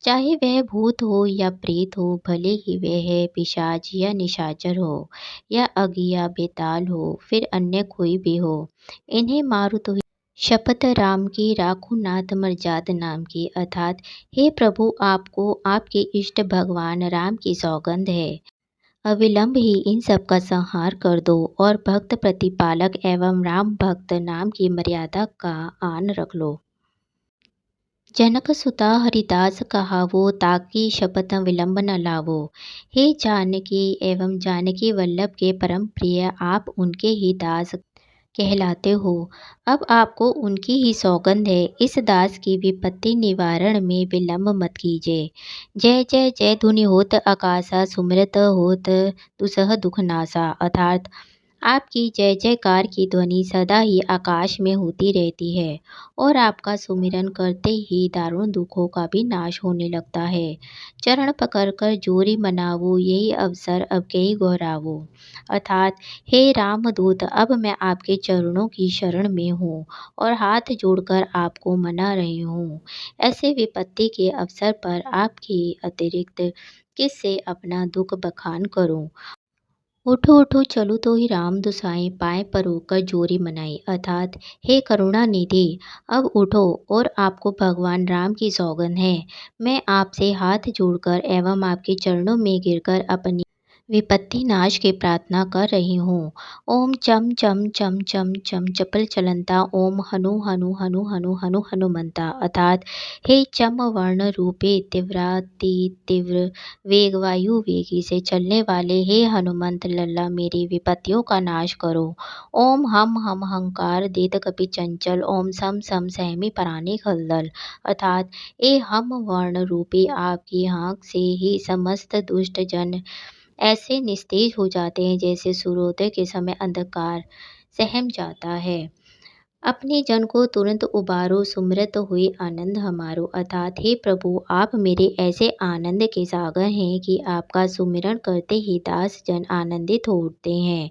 चाहे वह भूत हो या प्रेत हो, भले ही वह पिशाच या निशाचर हो, या अग्नि या बेताल हो, फिर अन्य कोई भी हो, इन्हें मारो तो शपथ राम की राखो नाथ मर्याद नाम की अर्थात हे प्रभु, आपको आपके इष्ट भगवान राम की सौगंध है, अविलंब ही इन सब का संहार कर दो और भक्त प्रतिपालक एवं राम भक्त नाम की मर्यादा का आन रख लो। जनक सुता हरिदास कहावो, ताकि शपथ विलंब न लावो। हे जानकी एवं जानकी वल्लभ के परम प्रिय, आप उनके ही दास कहलाते हो। अब आपको उनकी ही सौगंध है, इस दास की विपत्ति निवारण में विलंब मत कीजिए। जय जय जय धुनि होत आकाशा, सुमिरत होत दुसह दुख नासा अर्थात आपकी जय जयकार की ध्वनि सदा ही आकाश में होती रहती है और आपका सुमिरन करते ही दारुण दुखों का भी नाश होने लगता है। चरण पकड़ कर जोरी मनावो, यही अवसर अब कई गौरावो अर्थात हे रामदूत, अब मैं आपके चरणों की शरण में हूँ और हाथ जोड़कर आपको मना रही हूँ। ऐसे विपत्ति के अवसर पर आपके अतिरिक्त किससे अपना दुख बखान करूँ। उठो उठो चलो तो ही राम दुसाई, पाए पर होकर जोरी मनाई अर्थात हे करुणा निधि, अब उठो और आपको भगवान राम की सौगंध है। मैं आपसे हाथ जोड़कर एवं आपके चरणों में गिरकर अपनी विपत्ति नाश की प्रार्थना कर रही हूँ। ओम चम चम चम चम चम चपल चलंता, ओम हनु हनु हनु हनु हनु हनुमंता अर्थात हे चम वर्ण रूपे तीव्राति तीव्र वेग वायु वेगी से चलने वाले हे हनुमंत लल्ला, मेरी विपत्तियों का नाश करो। ओम हम हंकार देत कपि चंचल, ओम सम सम सहमी परानी खलदल अर्थात ए हम वर्ण रूपी आपकी हाँक से ही समस्त दुष्ट जन ऐसे निस्तेज हो जाते हैं जैसे सूर्योदय के समय अंधकार सहम जाता है। अपने जन को तुरंत उबारो, सुमरत हुए आनंद हमारो अर्थात हे प्रभु, आप मेरे ऐसे आनंद के सागर हैं कि आपका सुमिरन करते ही दास जन आनंदित हो उठते हैं।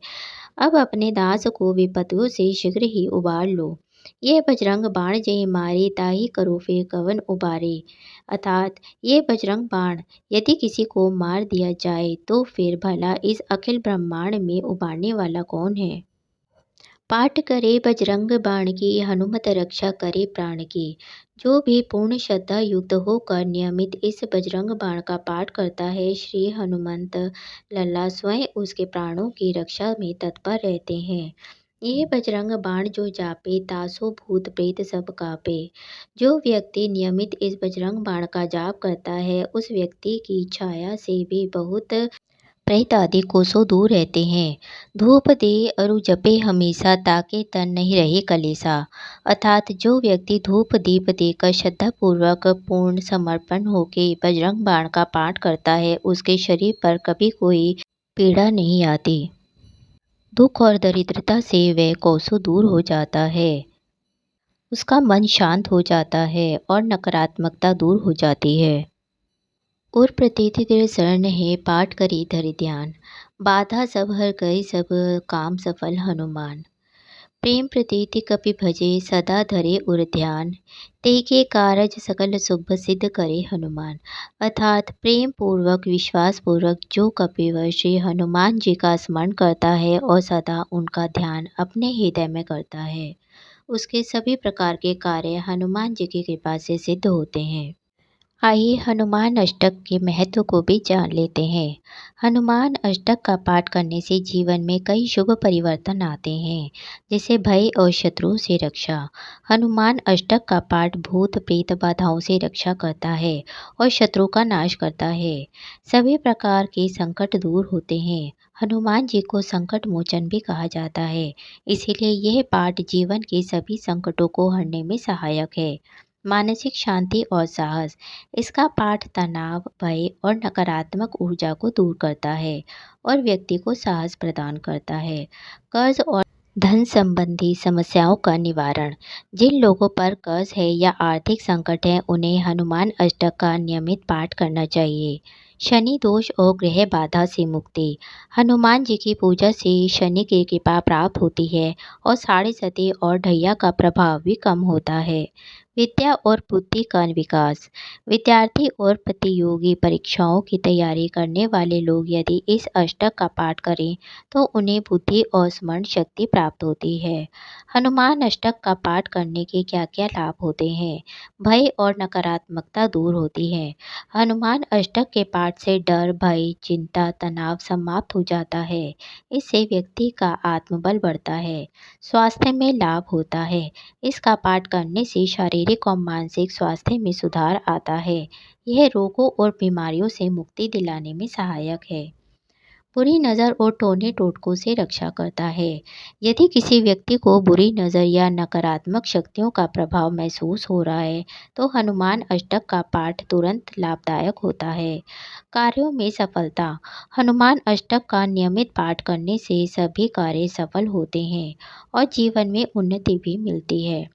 अब अपने दास को विपत्तियों से शीघ्र ही उबार लो। ये बजरंग बाण जय मारे, ताही करो फिर कवन उबारे अर्थात ये बजरंग बाण यदि किसी को मार दिया जाए तो फिर भला इस अखिल ब्रह्मांड में उबारने वाला कौन है। पाठ करे बजरंग बाण की, हनुमत रक्षा करे प्राण की। जो भी पूर्ण श्रद्धा युक्त होकर नियमित इस बजरंग बाण का पाठ करता है, श्री हनुमंत लल्ला स्वयं उसके प्राणों की रक्षा में तत्पर रहते हैं। यह बजरंग बाण जो जापे, तासो भूत प्रेत सब कापे। जो व्यक्ति नियमित इस बजरंग बाण का जाप करता है, उस व्यक्ति की छाया से भी बहुत प्रेत आदि कोसों दूर रहते हैं। धूप दे अरु जपे हमेशा, ताके तन नहीं रहे कलेसा अर्थात जो व्यक्ति धूप दीप देकर श्रद्धापूर्वक पूर्ण समर्पण होके बजरंग बाण का पाठ करता है, उसके शरीर पर कभी कोई पीड़ा नहीं आती। दुख और दरिद्रता से वह कोसों दूर हो जाता है, उसका मन शांत हो जाता है और नकारात्मकता दूर हो जाती है। और प्रतीति तेरे शरण है, पाठ करी धरि ध्यान। बाधा सब हर गई, सब काम सफल हनुमान। प्रेम प्रीति कपि भजे, सदा धरे उर ध्यान। तेके कारज सकल शुभ सिद्ध करे हनुमान अर्थात प्रेम पूर्वक विश्वास पूर्वक जो कपिवर श्री हनुमान जी का स्मरण करता है और सदा उनका ध्यान अपने हृदय में करता है, उसके सभी प्रकार के कार्य हनुमान जी की कृपा से सिद्ध होते हैं। आइए हनुमान अष्टक के महत्व को भी जान लेते हैं। हनुमान अष्टक का पाठ करने से जीवन में कई शुभ परिवर्तन आते हैं, जैसे भय और शत्रु से रक्षा। हनुमान अष्टक का पाठ भूत प्रेत बाधाओं से रक्षा करता है और शत्रु का नाश करता है। सभी प्रकार के संकट दूर होते हैं। हनुमान जी को संकट मोचन भी कहा जाता है, इसीलिए यह पाठ जीवन के सभी संकटों को हरने में सहायक है। मानसिक शांति और साहस, इसका पाठ तनाव, भय और नकारात्मक ऊर्जा को दूर करता है और व्यक्ति को साहस प्रदान करता है। कर्ज और धन संबंधी समस्याओं का निवारण, जिन लोगों पर कर्ज है या आर्थिक संकट है, उन्हें हनुमान अष्टक का नियमित पाठ करना चाहिए। शनि दोष और ग्रह बाधा से मुक्ति, हनुमान जी की पूजा से शनि की कृपा प्राप्त होती है और साढ़े सती और ढैया का प्रभाव भी कम होता है। विद्या और बुद्धि का विकास, विद्यार्थी और प्रतियोगी परीक्षाओं की तैयारी करने वाले लोग यदि इस अष्टक का पाठ करें तो उन्हें बुद्धि और स्मरण शक्ति प्राप्त होती है। हनुमान अष्टक का पाठ करने के क्या क्या लाभ होते हैं? भय और नकारात्मकता दूर होती है। हनुमान अष्टक के पाठ से डर, भय, चिंता, तनाव समाप्त हो जाता है। इससे व्यक्ति का आत्मबल बढ़ता है। स्वास्थ्य में लाभ होता है। इसका पाठ करने से शारीरिक और मानसिक स्वास्थ्य में सुधार आता है। यह रोगों और बीमारियों से मुक्ति दिलाने में सहायक है। बुरी नज़र और टोने टोटकों से रक्षा करता है। यदि किसी व्यक्ति को बुरी नज़र या नकारात्मक शक्तियों का प्रभाव महसूस हो रहा है, तो हनुमान अष्टक का पाठ तुरंत लाभदायक होता है। कार्यों में सफलता, हनुमान अष्टक का नियमित पाठ करने से सभी कार्य सफल होते हैं और जीवन में उन्नति भी मिलती है।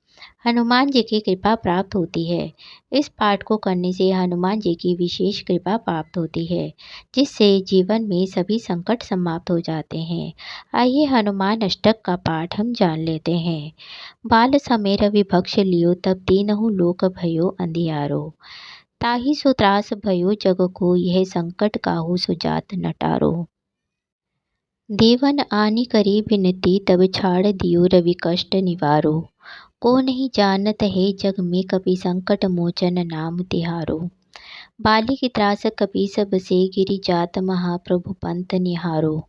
हनुमान जी की कृपा प्राप्त होती है। इस पाठ को करने से हनुमान जी की विशेष कृपा प्राप्त होती है, जिससे जीवन में सभी संकट समाप्त हो जाते हैं। आइए हनुमान अष्टक का पाठ हम जान लेते हैं। बाल समेर विभक्ष लियो तब दीनहु लोक भयो अंधियारो। ताहि सो त्रास भयो जग को यह संकट काहू सुजात नटारो। देवन आनी करी बिनती तब छाड़ दियो रवि कष्ट निवारो। को नहीं जानत है जग में कपि संकट मोचन नाम तिहारो। बाली की त्रास कपि सब से गिरी जात महाप्रभु पंत निहारो।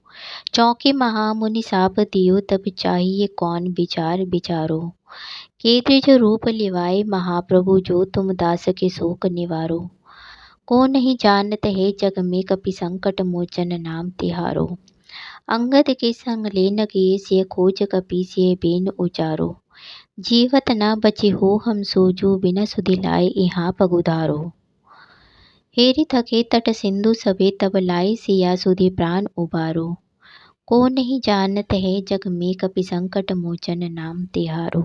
चौके महामुनि साप दियो तब चाहिए कौन विचार विचारो। के द्विज रूप लिवाए महाप्रभु जो तुम दास के शोक निवारो। को नहीं जानत है जग में कपि संकट मोचन नाम तिहारो। अंगद के संग लेन गए सिय खोज कपि सिय बेन उचारो। जीवत न बचे हो हम सोजू बिना सुधिलाए यहाँ पगुधारो। हेरि थके तट सिंधु सबे तब लाए सिया सुधि प्राण उबारो। को नहीं जानत है जग में कपि संकट मोचन नाम तिहारो।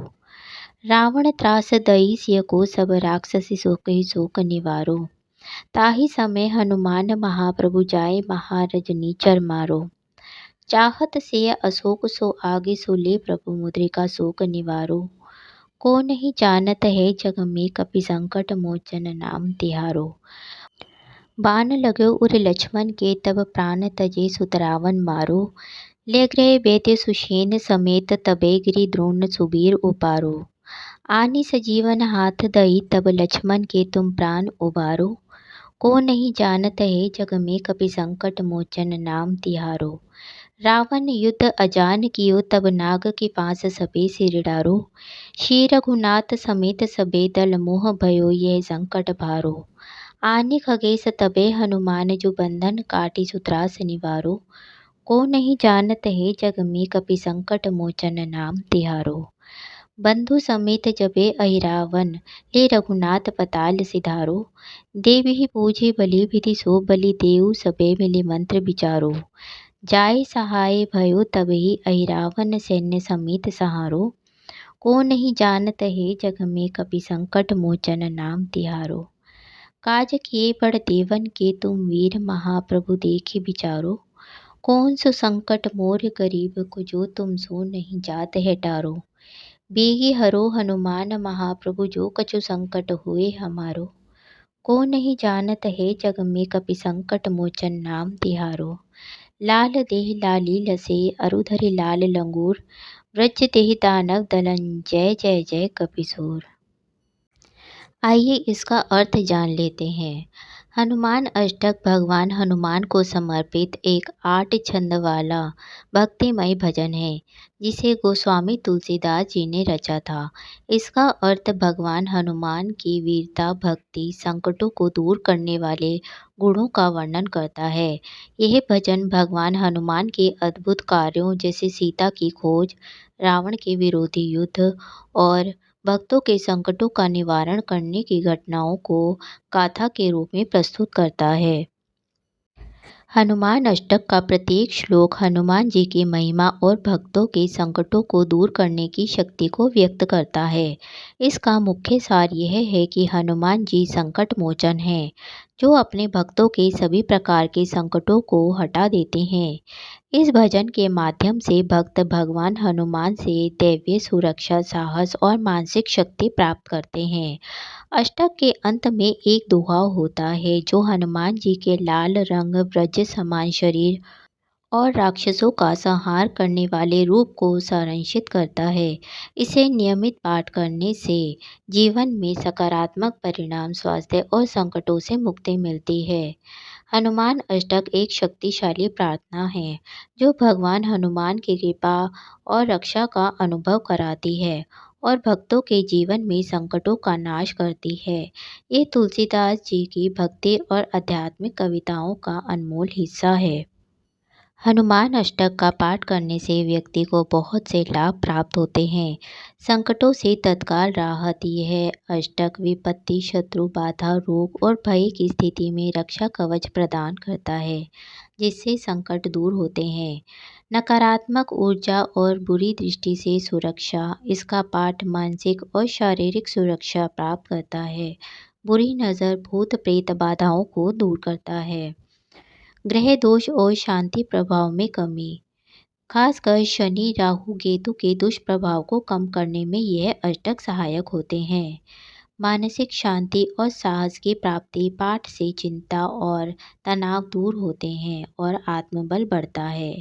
रावण त्रास दई सिय को सब राक्षसी शोक ही शोक निवारो। ताहि समय हनुमान महाप्रभु जाए महारजनी मारो। चाहत से अशोक सो आगे सो ले प्रभु मुद्रिका शोक निवारो। को नहीं जानत है जग में कपि संकट मोचन नाम तिहारो। बान लगो उर लक्ष्मण के तब प्राण तजे सुतरावन मारो। ले गृह बेते सुषेण समेत तबे गिरि द्रोण सुबीर उपारो। आनी सजीवन हाथ दई तब लक्ष्मण के तुम प्राण उबारो। को नहीं जानत है जग में कपि संकट मोचन नाम तिहारो। रावण युद्ध अजान कियो तब नाग के पास सबे सिर डारो। श्री रघुनाथ समेत सबे दल मोह भयो यह संकट भारो। आने खगेश तबे हनुमान जो बंधन काटी सुत्रास निवारो। को नहीं जानत है जग में कपि संकट मोचन नाम तिहारो। बंधु समेत जबे अहिरावन ले रघुनाथ पताल सिधारो। देवी पूजे बलि विधि सो बलि देव सबे मिले मंत्र विचारो। जाय सहाय भयो तब ही अहिरावन सैन्य समेत सहारो। को नहीं जानत है जग में कपि संकट मोचन नाम तिहारो। काज किए बड़ देवन के तुम वीर महाप्रभु देखे विचारो। कौन सो संकट मोर गरीब को जो तुम सो नहीं जात है टारो। बेगी हरो हनुमान महाप्रभु जो कछु संकट हुए हमारो। को नहीं जानत है जग में कपि संकट मोचन नाम तिहारो। लाल देह लाली लसे अरुधरि लाल लंगूर। व्रज देह दानव दलन जय जय जय कपिसोर। आइए इसका अर्थ जान लेते हैं। हनुमान अष्टक भगवान हनुमान को समर्पित एक 8 छंद वाला भक्तिमय भजन है, जिसे गोस्वामी तुलसीदास जी ने रचा था। इसका अर्थ भगवान हनुमान की वीरता, भक्ति, संकटों को दूर करने वाले गुणों का वर्णन करता है। यह भजन भगवान हनुमान के अद्भुत कार्यों जैसे सीता की खोज, रावण के विरोधी युद्ध और भक्तों के संकटों का निवारण करने की घटनाओं को गाथा के रूप में प्रस्तुत करता है। हनुमान अष्टक का प्रत्येक श्लोक हनुमान जी की महिमा और भक्तों के संकटों को दूर करने की शक्ति को व्यक्त करता है। इसका मुख्य सार यह है कि हनुमान जी संकट मोचन हैं, जो अपने भक्तों के सभी प्रकार के संकटों को हटा देते हैं। इस भजन के माध्यम से भक्त भगवान हनुमान से दैवीय सुरक्षा, साहस और मानसिक शक्ति प्राप्त करते हैं। अष्टक के अंत में एक दोहा होता है, जो हनुमान जी के लाल रंग, वज्र समान शरीर और राक्षसों का संहार करने वाले रूप को सारांशित करता है। इसे नियमित पाठ करने से जीवन में सकारात्मक परिणाम, स्वास्थ्य और संकटों से मुक्ति मिलती है। हनुमान अष्टक एक शक्तिशाली प्रार्थना है, जो भगवान हनुमान की कृपा और रक्षा का अनुभव कराती है और भक्तों के जीवन में संकटों का नाश करती है। ये तुलसीदास जी की भक्ति और आध्यात्मिक कविताओं का अनमोल हिस्सा है। हनुमान अष्टक का पाठ करने से व्यक्ति को बहुत से लाभ प्राप्त होते हैं। संकटों से तत्काल राहत। यह अष्टक विपत्ति, शत्रु बाधा, रोग और भय की स्थिति में रक्षा कवच प्रदान करता है, जिससे संकट दूर होते हैं। नकारात्मक ऊर्जा और बुरी दृष्टि से सुरक्षा। इसका पाठ मानसिक और शारीरिक सुरक्षा प्राप्त करता है। बुरी नज़र, भूत प्रेत बाधाओं को दूर करता है। ग्रह दोष और शांति प्रभाव में कमी। खासकर शनि, राहु, केतु के दुष्प्रभाव को कम करने में यह अष्टक सहायक होते हैं। मानसिक शांति और साहस की प्राप्ति। पाठ से चिंता और तनाव दूर होते हैं और आत्मबल बढ़ता है।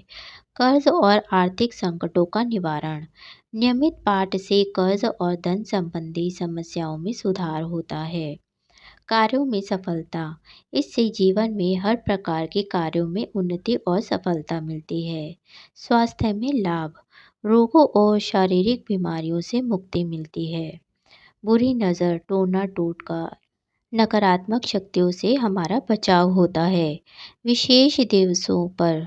कर्ज और आर्थिक संकटों का निवारण। नियमित पाठ से कर्ज और धन संबंधी समस्याओं में सुधार होता है। कार्यों में सफलता। इससे जीवन में हर प्रकार के कार्यों में उन्नति और सफलता मिलती है। स्वास्थ्य में लाभ। रोगों और शारीरिक बीमारियों से मुक्ति मिलती है। बुरी नज़र, टोना टोटका, नकारात्मक शक्तियों से हमारा बचाव होता है। विशेष दिवसों पर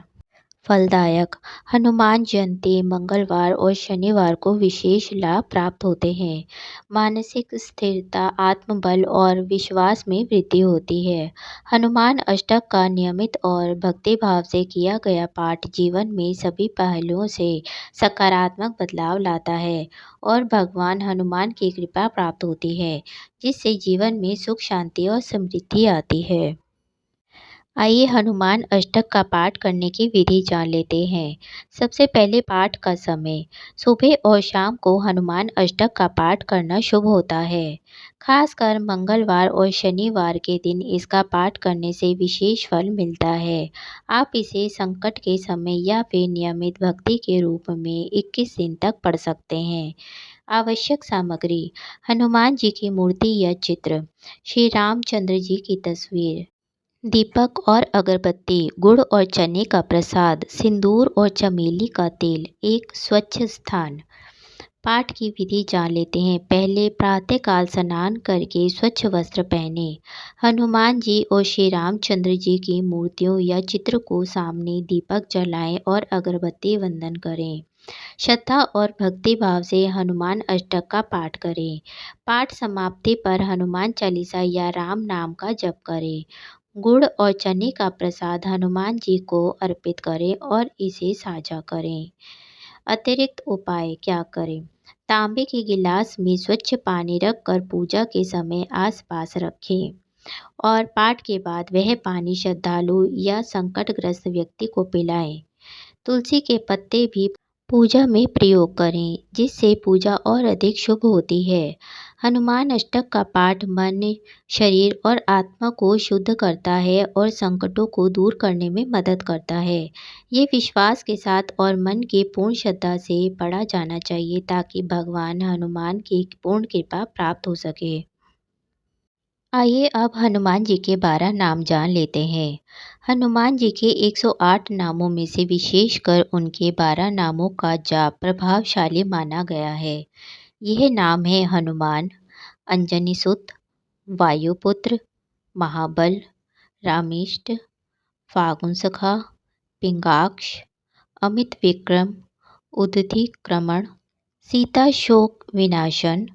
फलदायक। हनुमान जयंती, मंगलवार और शनिवार को विशेष लाभ प्राप्त होते हैं। मानसिक स्थिरता, आत्मबल और विश्वास में वृद्धि होती है। हनुमान अष्टक का नियमित और भक्तिभाव से किया गया पाठ जीवन में सभी पहलुओं से सकारात्मक बदलाव लाता है और भगवान हनुमान की कृपा प्राप्त होती है, जिससे जीवन में सुख, शांति और समृद्धि आती है। आइए हनुमान अष्टक का पाठ करने की विधि जान लेते हैं। सबसे पहले पाठ का समय। सुबह और शाम को हनुमान अष्टक का पाठ करना शुभ होता है। खासकर मंगलवार और शनिवार के दिन इसका पाठ करने से विशेष फल मिलता है। आप इसे संकट के समय या फिर नियमित भक्ति के रूप में 21 दिन तक पढ़ सकते हैं। आवश्यक सामग्री। हनुमान जी की मूर्ति या चित्र, श्री रामचंद्र जी की तस्वीर, दीपक और अगरबत्ती, गुड़ और चने का प्रसाद, सिंदूर और चमेली का तेल, एक स्वच्छ स्थान। पाठ की विधि जान लेते हैं। पहले प्रातःकाल स्नान करके स्वच्छ वस्त्र पहने। हनुमान जी और श्री रामचंद्र जी की मूर्तियों या चित्र को सामने दीपक जलाएं और अगरबत्ती वंदन करें। श्रद्धा और भक्ति भाव से हनुमान अष्टक का पाठ करें। पाठ समाप्ति पर हनुमान चालीसा या राम नाम का जप करें। गुड़ और चने का प्रसाद हनुमान जी को अर्पित करें और इसे साझा करें। अतिरिक्त उपाय क्या करें? तांबे के गिलास में स्वच्छ पानी रखकर पूजा के समय आसपास रखें और पाठ के बाद वह पानी श्रद्धालु या संकटग्रस्त व्यक्ति को पिलाएं। तुलसी के पत्ते भी पूजा में प्रयोग करें, जिससे पूजा और अधिक शुभ होती है। हनुमान अष्टक का पाठ मन, शरीर और आत्मा को शुद्ध करता है और संकटों को दूर करने में मदद करता है। ये विश्वास के साथ और मन की पूर्ण श्रद्धा से पढ़ा जाना चाहिए, ताकि भगवान हनुमान की पूर्ण कृपा प्राप्त हो सके। आइए अब हनुमान जी के 12 नाम जान लेते हैं। हनुमान जी के 108 नामों में से विशेषकर उनके 12 नामों का जाप प्रभावशाली माना गया है। यह नाम है हनुमान, अंजनी सुत, वायुपुत्र, महाबल, रामिष्ट, फागुन सखा, पिंगाक्ष, अमित विक्रम, उदधीक्रमण, सीता शोक विनाशन,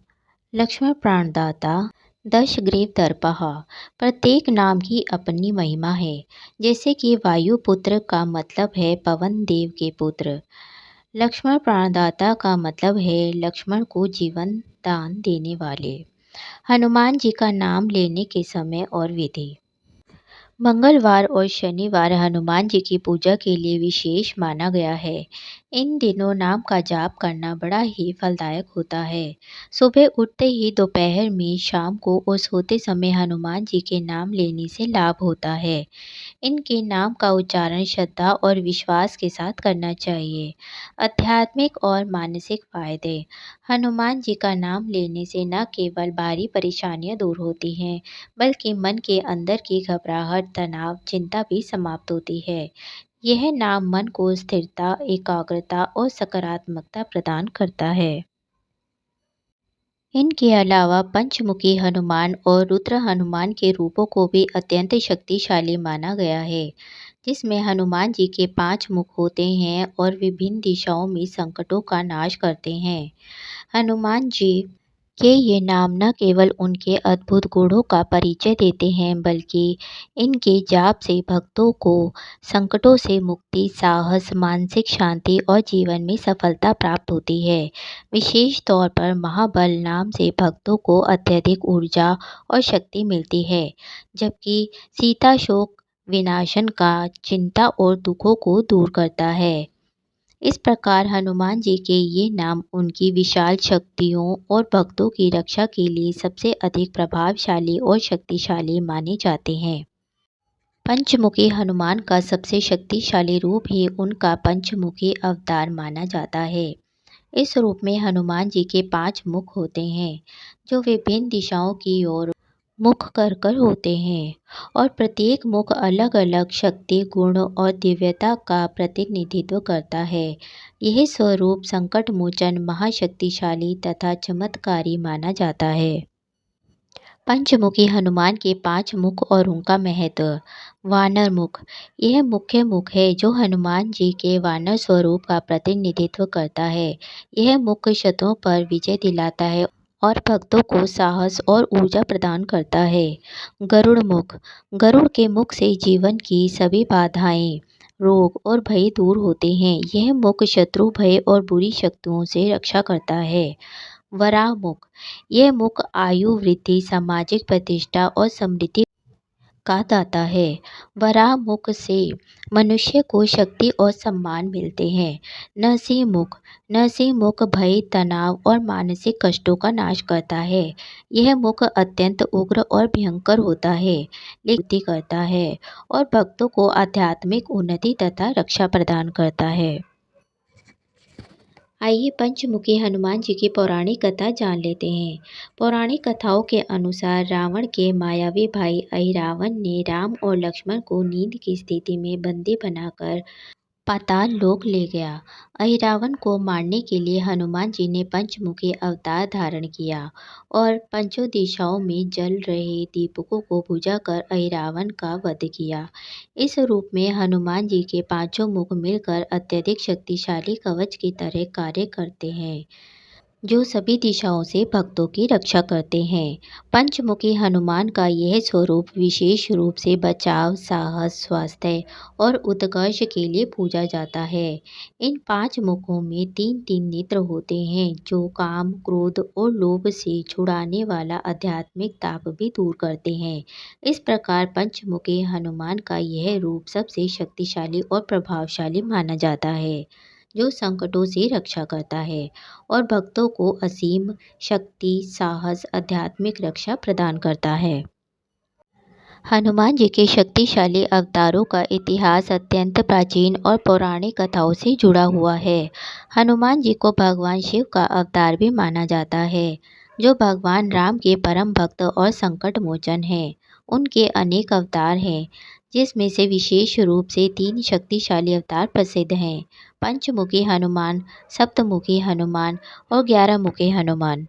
लक्ष्मण प्राणदाता, दशग्रीव दर्पहा। प्रत्येक नाम की अपनी महिमा है। जैसे कि वायुपुत्र का मतलब है पवन देव के पुत्र, लक्ष्मण प्राणदाता का मतलब है लक्ष्मण को जीवन दान देने वाले। हनुमान जी का नाम लेने के समय और विधि। मंगलवार और शनिवार हनुमान जी की पूजा के लिए विशेष माना गया है। इन दिनों नाम का जाप करना बड़ा ही फलदायक होता है। सुबह उठते ही, दोपहर में, शाम को और सोते समय हनुमान जी के नाम लेने से लाभ होता है। इनके नाम का उच्चारण श्रद्धा और विश्वास के साथ करना चाहिए। आध्यात्मिक और मानसिक फायदे। हनुमान जी का नाम लेने से न केवल बाहरी परेशानियां दूर होती हैं, बल्कि मन के अंदर की घबराहट, तनाव, चिंता भी समाप्त होती है। यह नाम मन को स्थिरता, एकाग्रता और सकारात्मकता प्रदान करता है। इनके अलावा पंचमुखी हनुमान और रुद्र हनुमान के रूपों को भी अत्यंत शक्तिशाली माना गया है, जिसमें हनुमान जी के 5 मुख होते हैं और विभिन्न दिशाओं में संकटों का नाश करते हैं। हनुमान जी के ये नाम न केवल उनके अद्भुत गुणों का परिचय देते हैं, बल्कि इनके जाप से भक्तों को संकटों से मुक्ति, साहस, मानसिक शांति और जीवन में सफलता प्राप्त होती है। विशेष तौर पर महाबल नाम से भक्तों को अत्यधिक ऊर्जा और शक्ति मिलती है, जबकि सीता शोक विनाशन का चिंता और दुखों को दूर करता है। इस प्रकार हनुमान जी के ये नाम उनकी विशाल शक्तियों और भक्तों की रक्षा के लिए सबसे अधिक प्रभावशाली और शक्तिशाली माने जाते हैं। पंचमुखी हनुमान का सबसे शक्तिशाली रूप ही उनका पंचमुखी अवतार माना जाता है। इस रूप में हनुमान जी के 5 मुख होते हैं, जो विभिन्न दिशाओं की ओर मुख कर होते हैं, और प्रत्येक मुख अलग-अलग शक्ति, गुण और दिव्यता का प्रतिनिधित्व करता है। यह स्वरूप संकटमोचन, महाशक्तिशाली तथा चमत्कारी माना जाता है। पंचमुखी हनुमान के 5 मुख और उनका महत्व। वानर मुख। यह मुख्य मुख है जो हनुमान जी के वानर स्वरूप का प्रतिनिधित्व करता है। यह मुख शत्रुओं पर विजय दिलाता है और भक्तों को साहस और ऊर्जा प्रदान करता है। गरुड़ मुख। गरुड़ के मुख से जीवन की सभी बाधाएं, रोग और भय दूर होते हैं। यह मुख शत्रु, भय और बुरी शक्तियों से रक्षा करता है। वराह मुख। यह मुख आयु वृद्धि, सामाजिक प्रतिष्ठा और समृद्धि का दाता है। वराह मुख से मनुष्य को शक्ति और सम्मान मिलते हैं। नरसिंह मुख। नरसिंह मुख भय, तनाव और मानसिक कष्टों का नाश करता है। यह मुख अत्यंत उग्र और भयंकर होता है, लेकिन करता है और भक्तों को आध्यात्मिक उन्नति तथा रक्षा प्रदान करता है। आइए पंचमुखी हनुमान जी की पौराणिक कथा जान लेते हैं। पौराणिक कथाओं के अनुसार रावण के मायावी भाई अहिरावण ने राम और लक्ष्मण को नींद की स्थिति में बंदी बनाकर पाताल लोक ले गया। अहिरावण को मारने के लिए हनुमान जी ने पंचमुखी अवतार धारण किया और पंचों दिशाओं में जल रहे दीपकों को बुझाकर अहिरावण का वध किया। इस रूप में हनुमान जी के पांचों मुख मिलकर अत्यधिक शक्तिशाली कवच की तरह कार्य करते हैं, जो सभी दिशाओं से भक्तों की रक्षा करते हैं। पंचमुखी हनुमान का यह स्वरूप विशेष रूप से बचाव, साहस, स्वास्थ्य और उत्कर्ष के लिए पूजा जाता है। इन 5 मुखों में 3-3 नेत्र होते हैं, जो काम, क्रोध और लोभ से छुड़ाने वाला आध्यात्मिक ताप भी दूर करते हैं। इस प्रकार पंचमुखी हनुमान का यह रूप सबसे शक्तिशाली और प्रभावशाली माना जाता है, जो संकटों से रक्षा करता है और भक्तों को असीम शक्ति, साहस, आध्यात्मिक रक्षा प्रदान करता है। हनुमान जी के शक्तिशाली अवतारों का इतिहास अत्यंत प्राचीन और पौराणिक कथाओं से जुड़ा हुआ है। हनुमान जी को भगवान शिव का अवतार भी माना जाता है। जो भगवान राम के परम भक्त और संकट मोचन हैं। उनके अनेक अवतार हैं, जिसमें से विशेष रूप से 3 शक्तिशाली अवतार प्रसिद्ध हैं: पंचमुखी हनुमान, सप्तमुखी हनुमान और 11 मुखी हनुमान।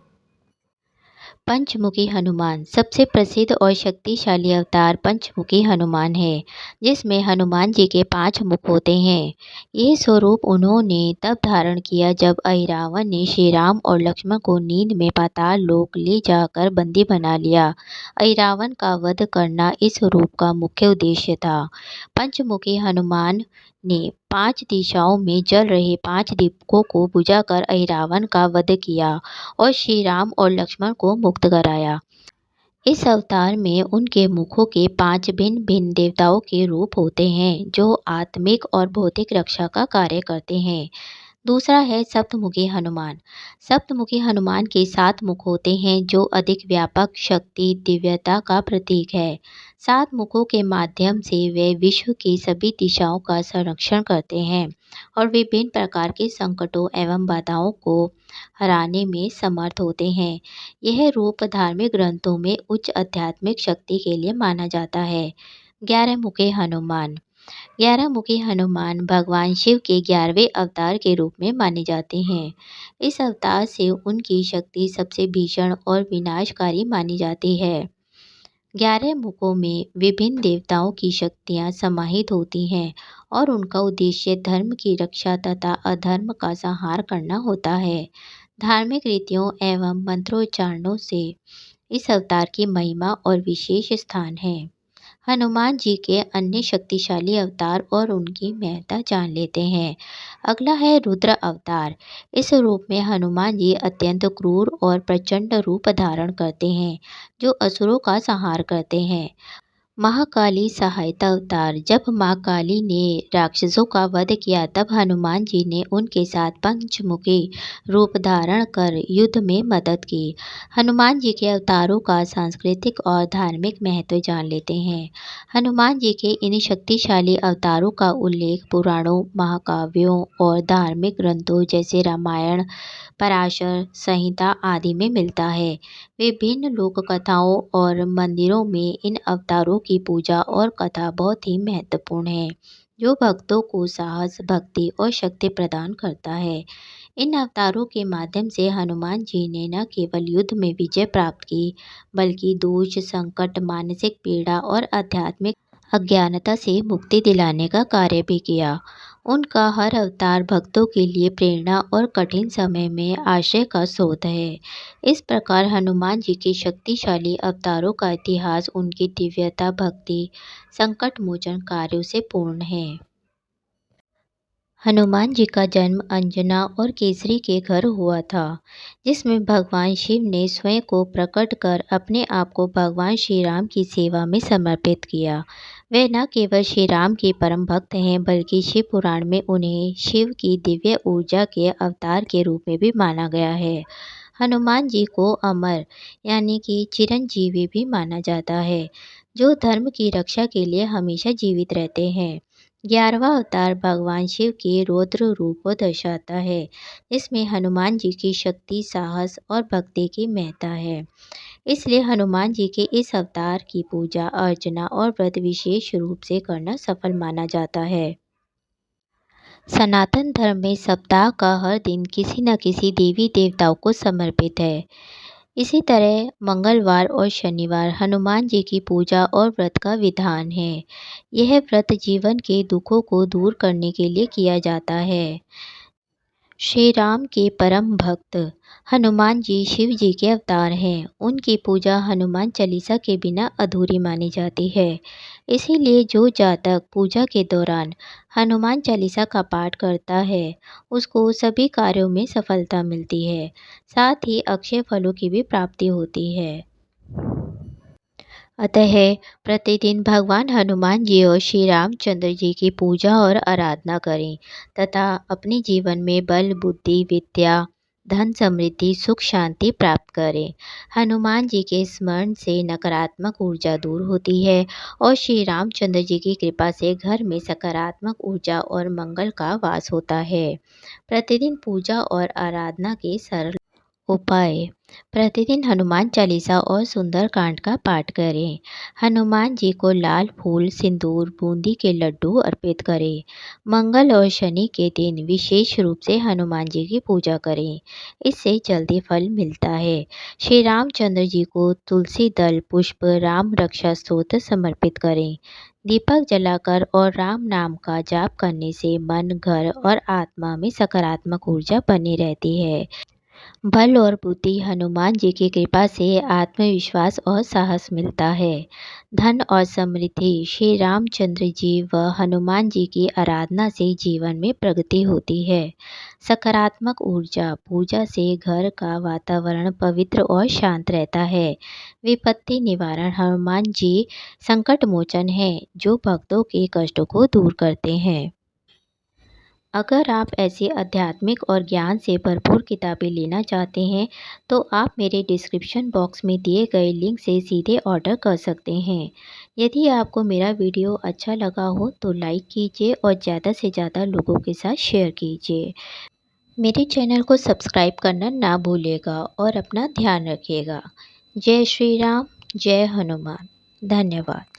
पंचमुखी हनुमान सबसे प्रसिद्ध और शक्तिशाली अवतार पंचमुखी हनुमान है, जिसमें हनुमान जी के 5 मुख होते हैं। ये स्वरूप उन्होंने तब धारण किया जब अहिरावण ने श्री राम और लक्ष्मण को नींद में पाताल लोक ले जाकर बंदी बना लिया। अहिरावण का वध करना इस रूप का मुख्य उद्देश्य था। पंचमुखी हनुमान ने 5 दिशाओं में जल रहे 5 दीपकों को बुझाकर अहिरावण का वध किया और श्री राम और लक्ष्मण को मुक्त कराया। इस अवतार में उनके मुखों के 5 भिन्न भिन्न देवताओं के रूप होते हैं, जो आत्मिक और भौतिक रक्षा का कार्य करते हैं। दूसरा है सप्तमुखी हनुमान। सप्तमुखी हनुमान के 7 मुख होते हैं, जो अधिक व्यापक शक्ति दिव्यता का प्रतीक है। 7 मुखों के माध्यम से वे विश्व की सभी दिशाओं का संरक्षण करते हैं और विभिन्न प्रकार के संकटों एवं बाधाओं को हराने में समर्थ होते हैं। यह रूप धार्मिक ग्रंथों में उच्च आध्यात्मिक शक्ति के लिए माना जाता है। 11 मुखी हनुमान। 11 मुखी हनुमान भगवान शिव के 11वें अवतार के रूप में माने जाते हैं। इस अवतार से उनकी शक्ति सबसे भीषण और विनाशकारी मानी जाती है। 11 मुखों में विभिन्न देवताओं की शक्तियाँ समाहित होती हैं और उनका उद्देश्य धर्म की रक्षा तथा अधर्म का संहार करना होता है। धार्मिक रीतियों एवं मंत्रोच्चारणों से इस अवतार की महिमा और विशेष स्थान है। हनुमान जी के अन्य शक्तिशाली अवतार और उनकी महत्ता जान लेते हैं। अगला है रुद्र अवतार। इस रूप में हनुमान जी अत्यंत क्रूर और प्रचंड रूप धारण करते हैं, जो असुरों का संहार करते हैं। महाकाली सहायता अवतार। जब माँ काली ने राक्षसों का वध किया, तब हनुमान जी ने उनके साथ पंचमुखी रूप धारण कर युद्ध में मदद की। हनुमान जी के अवतारों का सांस्कृतिक और धार्मिक महत्व जान लेते हैं। हनुमान जी के इन शक्तिशाली अवतारों का उल्लेख पुराणों, महाकाव्यों और धार्मिक ग्रंथों जैसे रामायण, पराशर संहिता आदि में मिलता है। विभिन्न लोक कथाओं और मंदिरों में इन अवतारों की पूजा और कथा बहुत ही महत्वपूर्ण है, जो भक्तों को साहस, भक्ति और शक्ति प्रदान करता है। इन अवतारों के माध्यम से हनुमान जी ने न केवल युद्ध में विजय प्राप्त की, बल्कि दोष, संकट, मानसिक पीड़ा और आध्यात्मिक अज्ञानता से मुक्ति दिलाने का कार्य भी किया। उनका हर अवतार भक्तों के लिए प्रेरणा और कठिन समय में आश्रय का स्रोत है। इस प्रकार हनुमान जी के शक्तिशाली अवतारों का इतिहास उनकी दिव्यता, भक्ति, संकट मोचन कार्यों से पूर्ण है। हनुमान जी का जन्म अंजना और केसरी के घर हुआ था, जिसमें भगवान शिव ने स्वयं को प्रकट कर अपने आप को भगवान श्री राम की सेवा में समर्पित किया। वे न केवल श्री राम के परम भक्त हैं, बल्कि शिव पुराण में उन्हें शिव की दिव्य ऊर्जा के अवतार के रूप में भी माना गया है। हनुमान जी को अमर यानी कि चिरंजीवी भी माना जाता है, जो धर्म की रक्षा के लिए हमेशा जीवित रहते हैं। 11वां अवतार भगवान शिव के रौद्र रूप को दर्शाता है, जिसमें हनुमान जी की शक्ति, साहस और भक्ति की महत्ता है। इसलिए हनुमान जी के इस अवतार की पूजा, अर्चना और व्रत विशेष रूप से करना सफल माना जाता है। सनातन धर्म में सप्ताह का हर दिन किसी न किसी देवी देवताओं को समर्पित है। इसी तरह मंगलवार और शनिवार हनुमान जी की पूजा और व्रत का विधान है। यह व्रत जीवन के दुखों को दूर करने के लिए किया जाता है। श्री राम के परम भक्त हनुमान जी शिव जी के अवतार हैं। उनकी पूजा हनुमान चालीसा के बिना अधूरी मानी जाती है। इसीलिए जो जातक पूजा के दौरान हनुमान चालीसा का पाठ करता है, उसको सभी कार्यों में सफलता मिलती है। साथ ही अक्षय फलों की भी प्राप्ति होती है। अतः प्रतिदिन भगवान हनुमान जी और श्री रामचंद्र जी की पूजा और आराधना करें तथा अपने जीवन में बल, बुद्धि, विद्या, धन, समृद्धि, सुख, शांति प्राप्त करें। हनुमान जी के स्मरण से नकारात्मक ऊर्जा दूर होती है और श्री रामचंद्र जी की कृपा से घर में सकारात्मक ऊर्जा और मंगल का वास होता है। प्रतिदिन पूजा और आराधना के सरल उपाय। प्रतिदिन हनुमान चालीसा और सुंदर कांड का पाठ करें। हनुमान जी को लाल फूल, सिंदूर, बूंदी के लड्डू अर्पित करें। मंगल और शनि के दिन विशेष रूप से हनुमान जी की पूजा करें। इससे जल्दी फल मिलता है। श्री रामचंद्र जी को तुलसी दल, पुष्प, राम रक्षा स्तोत्र समर्पित करें। दीपक जलाकर और राम नाम का जाप करने से मन, घर और आत्मा में सकारात्मक ऊर्जा बनी रहती है। बल और बुद्धि। हनुमान जी की कृपा से आत्मविश्वास और साहस मिलता है। धन और समृद्धि। श्री रामचंद्र जी व हनुमान जी की आराधना से जीवन में प्रगति होती है। सकारात्मक ऊर्जा। पूजा से घर का वातावरण पवित्र और शांत रहता है। विपत्ति निवारण। हनुमान जी संकट मोचन है जो भक्तों के कष्टों को दूर करते हैं। अगर आप ऐसी आध्यात्मिक और ज्ञान से भरपूर किताबें लेना चाहते हैं तो आप मेरे डिस्क्रिप्शन बॉक्स में दिए गए लिंक से सीधे ऑर्डर कर सकते हैं। यदि आपको मेरा वीडियो अच्छा लगा हो तो लाइक कीजिए और ज़्यादा से ज़्यादा लोगों के साथ शेयर कीजिए। मेरे चैनल को सब्सक्राइब करना ना भूलिएगा और अपना ध्यान रखिएगा। जय श्री राम, जय हनुमान। धन्यवाद।